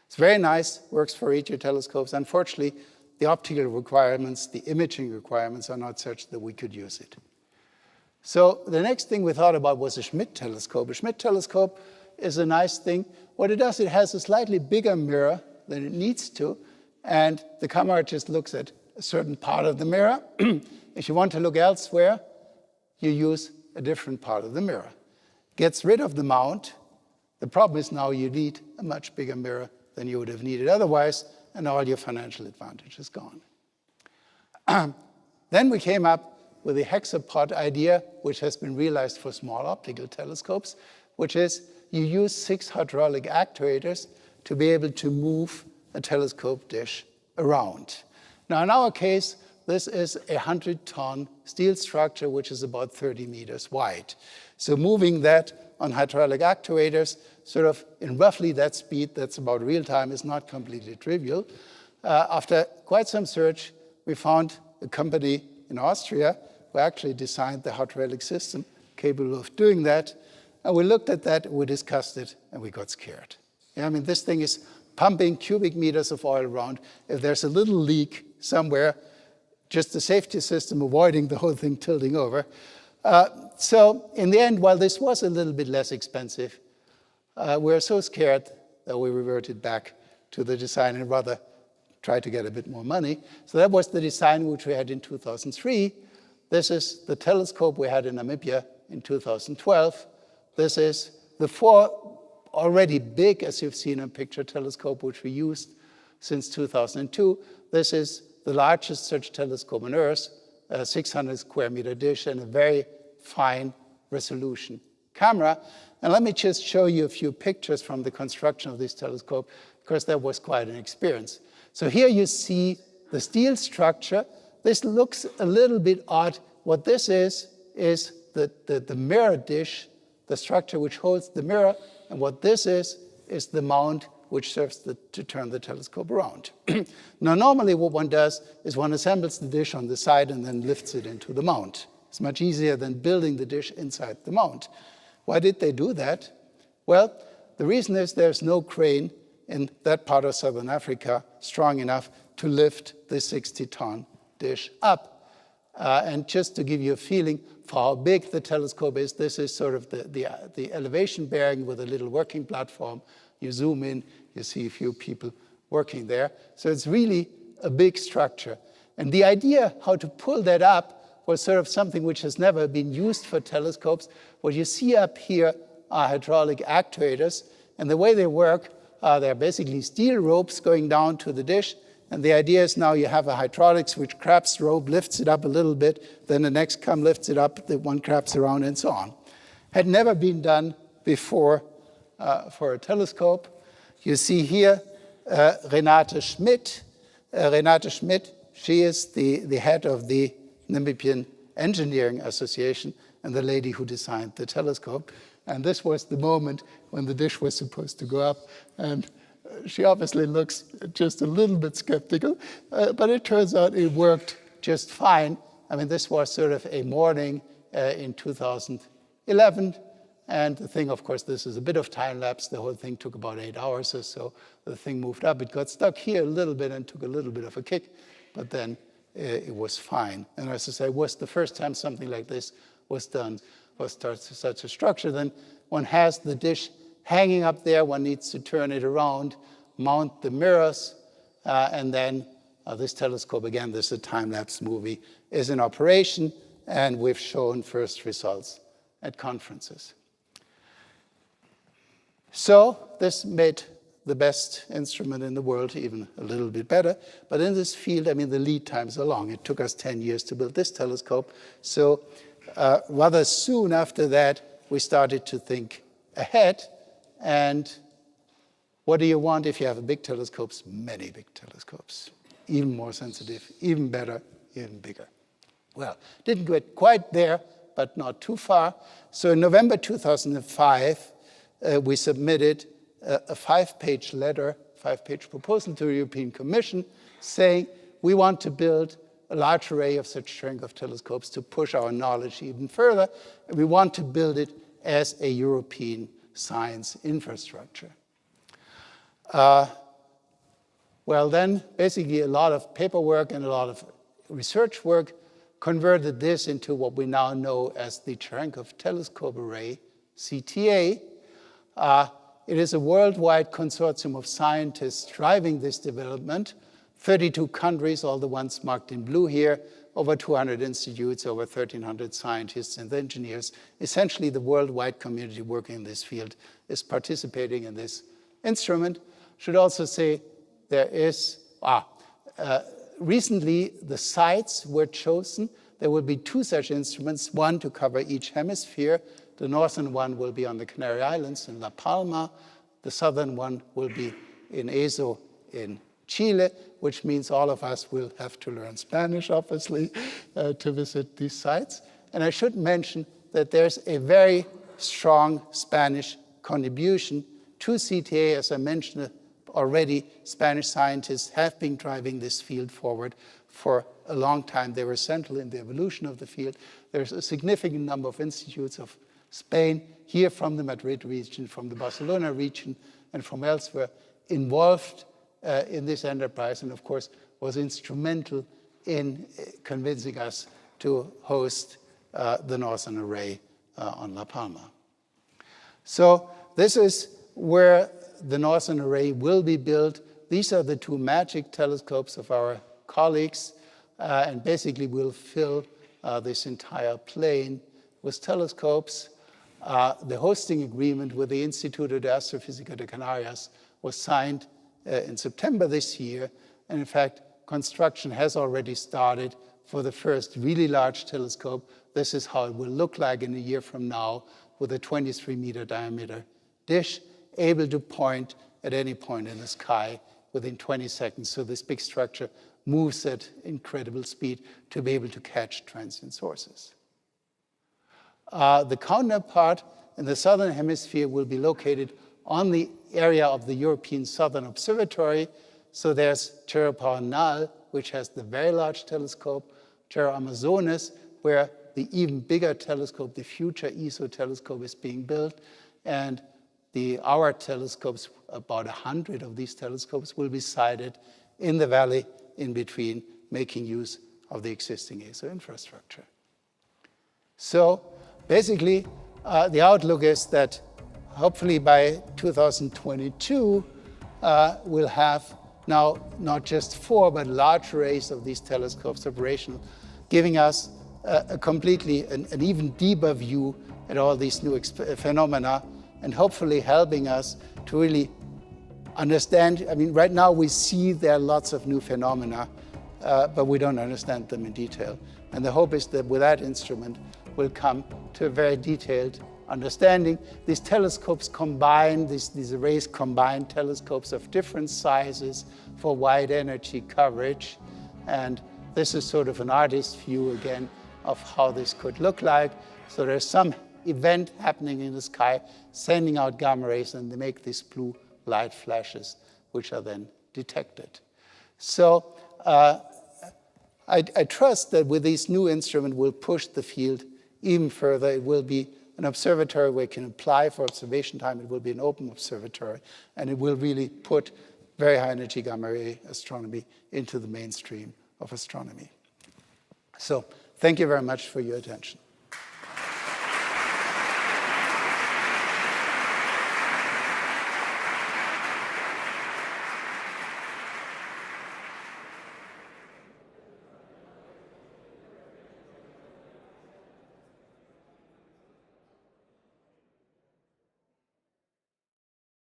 It's very nice, works for radio telescopes. Unfortunately, the optical requirements, the imaging requirements are not such that we could use it. So the next thing we thought about was a Schmidt telescope. A Schmidt telescope is a nice thing. What it does, it has a slightly bigger mirror than it needs to, and the camera just looks at a certain part of the mirror. If you want to look elsewhere, you use a different part of the mirror. Gets rid of the mount. The problem is now you need a much bigger mirror than you would have needed otherwise, and all your financial advantage is gone. Then we came up with the hexapod idea, which has been realized for small optical telescopes, which is you use 6 hydraulic actuators to be able to move a telescope dish around. Now, in our case, this is a 100-ton steel structure, which is about 30 meters wide. So moving that on hydraulic actuators, sort of in roughly that speed, that's about real time, is not completely trivial. After quite some search, we found a company in Austria who actually designed the hydraulic system capable of doing that. And we looked at that, we discussed it, and we got scared. Yeah, I mean, this thing is pumping cubic meters of oil around. If there's a little leak somewhere, just the safety system avoiding the whole thing tilting over. So in the end, while this was a little bit less expensive, we were so scared that we reverted back to the design and rather tried to get a bit more money. So that was the design which we had in 2003. This is the telescope we had in Namibia in 2012. This is the 4 already big, as you've seen in picture, telescope which we used since 2002. This is the largest such telescope on Earth, a 600 square meter dish and a very fine resolution camera. And let me just show you a few pictures from the construction of this telescope, because that was quite an experience. So here you see the steel structure. This looks a little bit odd. What this is the mirror dish, the structure which holds the mirror, and what this is the mount which serves to turn the telescope around. Now, normally what one does is one assembles the dish on the side and then lifts it into the mount. It's much easier than building the dish inside the mount. Why did they do that? Well, the reason is there's no crane in that part of Southern Africa strong enough to lift the 60-ton dish up. And just to give you a feeling for how big the telescope is, this is sort of the elevation bearing with a little working platform. You zoom in, you see a few people working there. So it's really a big structure. And the idea how to pull that up was sort of something which has never been used for telescopes. What you see up here are hydraulic actuators. And the way they work, they're basically steel ropes going down to the dish. And the idea is now you have a hydraulics which grabs the rope, lifts it up a little bit, then the next come lifts it up, the one grabs around, and so on. Had never been done before for a telescope. You see here Renate Schmidt. Renate Schmidt, she is the head of the Namibian Engineering Association and the lady who designed the telescope. And this was the moment when the dish was supposed to go up. And she obviously looks just a little bit skeptical, but it turns out it worked just fine. I mean, this was sort of a morning in 2011. And the thing, of course, this is a bit of time lapse. The whole thing took about 8 hours or so. The thing moved up. It got stuck here a little bit and took a little bit of a kick, but then it was fine. And as I say, it was the first time something like this was done, was such a structure. Then one has the dish hanging up there. One needs to turn it around, mount the mirrors, and then this telescope, again, this is a time-lapse movie, is in operation, and we've shown first results at conferences. So this made the best instrument in the world even a little bit better. But in this field, I mean, the lead times are long. It took us 10 years to build this telescope. So rather soon after that, we started to think ahead. And what do you want if you have a big telescopes? Many big telescopes. Even more sensitive, even better, even bigger. Well, didn't get quite there, but not too far. So in November 2005, we submitted a 5-page letter, 5-page proposal to the European Commission saying we want to build a large array of such Cherenkov telescopes to push our knowledge even further. And we want to build it as a European science infrastructure. Well, then basically a lot of paperwork and a lot of research work converted this into what we now know as the Cherenkov Telescope Array CTA. It is a worldwide consortium of scientists driving this development. 32 countries, all the ones marked in blue here, over 200 institutes, over 1,300 scientists and engineers. Essentially, the worldwide community working in this field is participating in this instrument. Should also say there is, recently the sites were chosen. There will be 2 such instruments, one to cover each hemisphere. The northern one will be on the Canary Islands in La Palma. The southern one will be in ESO in Chile, which means all of us will have to learn Spanish, obviously, to visit these sites. And I should mention that there's a very strong Spanish contribution to CTA. As I mentioned already, Spanish scientists have been driving this field forward for a long time. They were central in the evolution of the field. There's a significant number of institutes of Spain, here from the Madrid region, from the Barcelona region, and from elsewhere, involved in this enterprise, and of course was instrumental in convincing us to host the Northern Array on La Palma. So this is where the Northern Array will be built. These are the two magic telescopes of our colleagues, and basically will fill this entire plane with telescopes. The hosting agreement with the Instituto de Astrofísica de Canarias was signed in September this year, and in fact, construction has already started for the first really large telescope. This is how it will look like in a year from now, with a 23-meter diameter dish, able to point at any point in the sky within 20 seconds. So this big structure moves at incredible speed to be able to catch transient sources. The counterpart in the southern hemisphere will be located on the area of the European Southern Observatory. So there's Terra Paranal, which has the very large telescope, Terra Amazonas, where the even bigger telescope, the future ESO telescope, is being built. And our telescopes, about 100 of these telescopes, will be sited in the valley in between, making use of the existing ESO infrastructure. So basically, the outlook is that hopefully by 2022, we'll have now not just 4, but large arrays of these telescopes operational, giving us a completely, an even deeper view at all these new phenomena, and hopefully helping us to really understand. I mean, right now we see there are lots of new phenomena, but we don't understand them in detail. And the hope is that with that instrument, we'll come to a very detailed understanding. These telescopes combine, these arrays combine telescopes of different sizes for wide energy coverage. And this is sort of an artist's view again of how this could look like. So there's some event happening in the sky, sending out gamma rays, and they make these blue light flashes, which are then detected. So I trust that with this new instrument, we'll push the field even further. It will be an observatory where you can apply for observation time. It will be an open observatory, and it will really put very high energy gamma ray astronomy into the mainstream of astronomy. So thank you very much for your attention.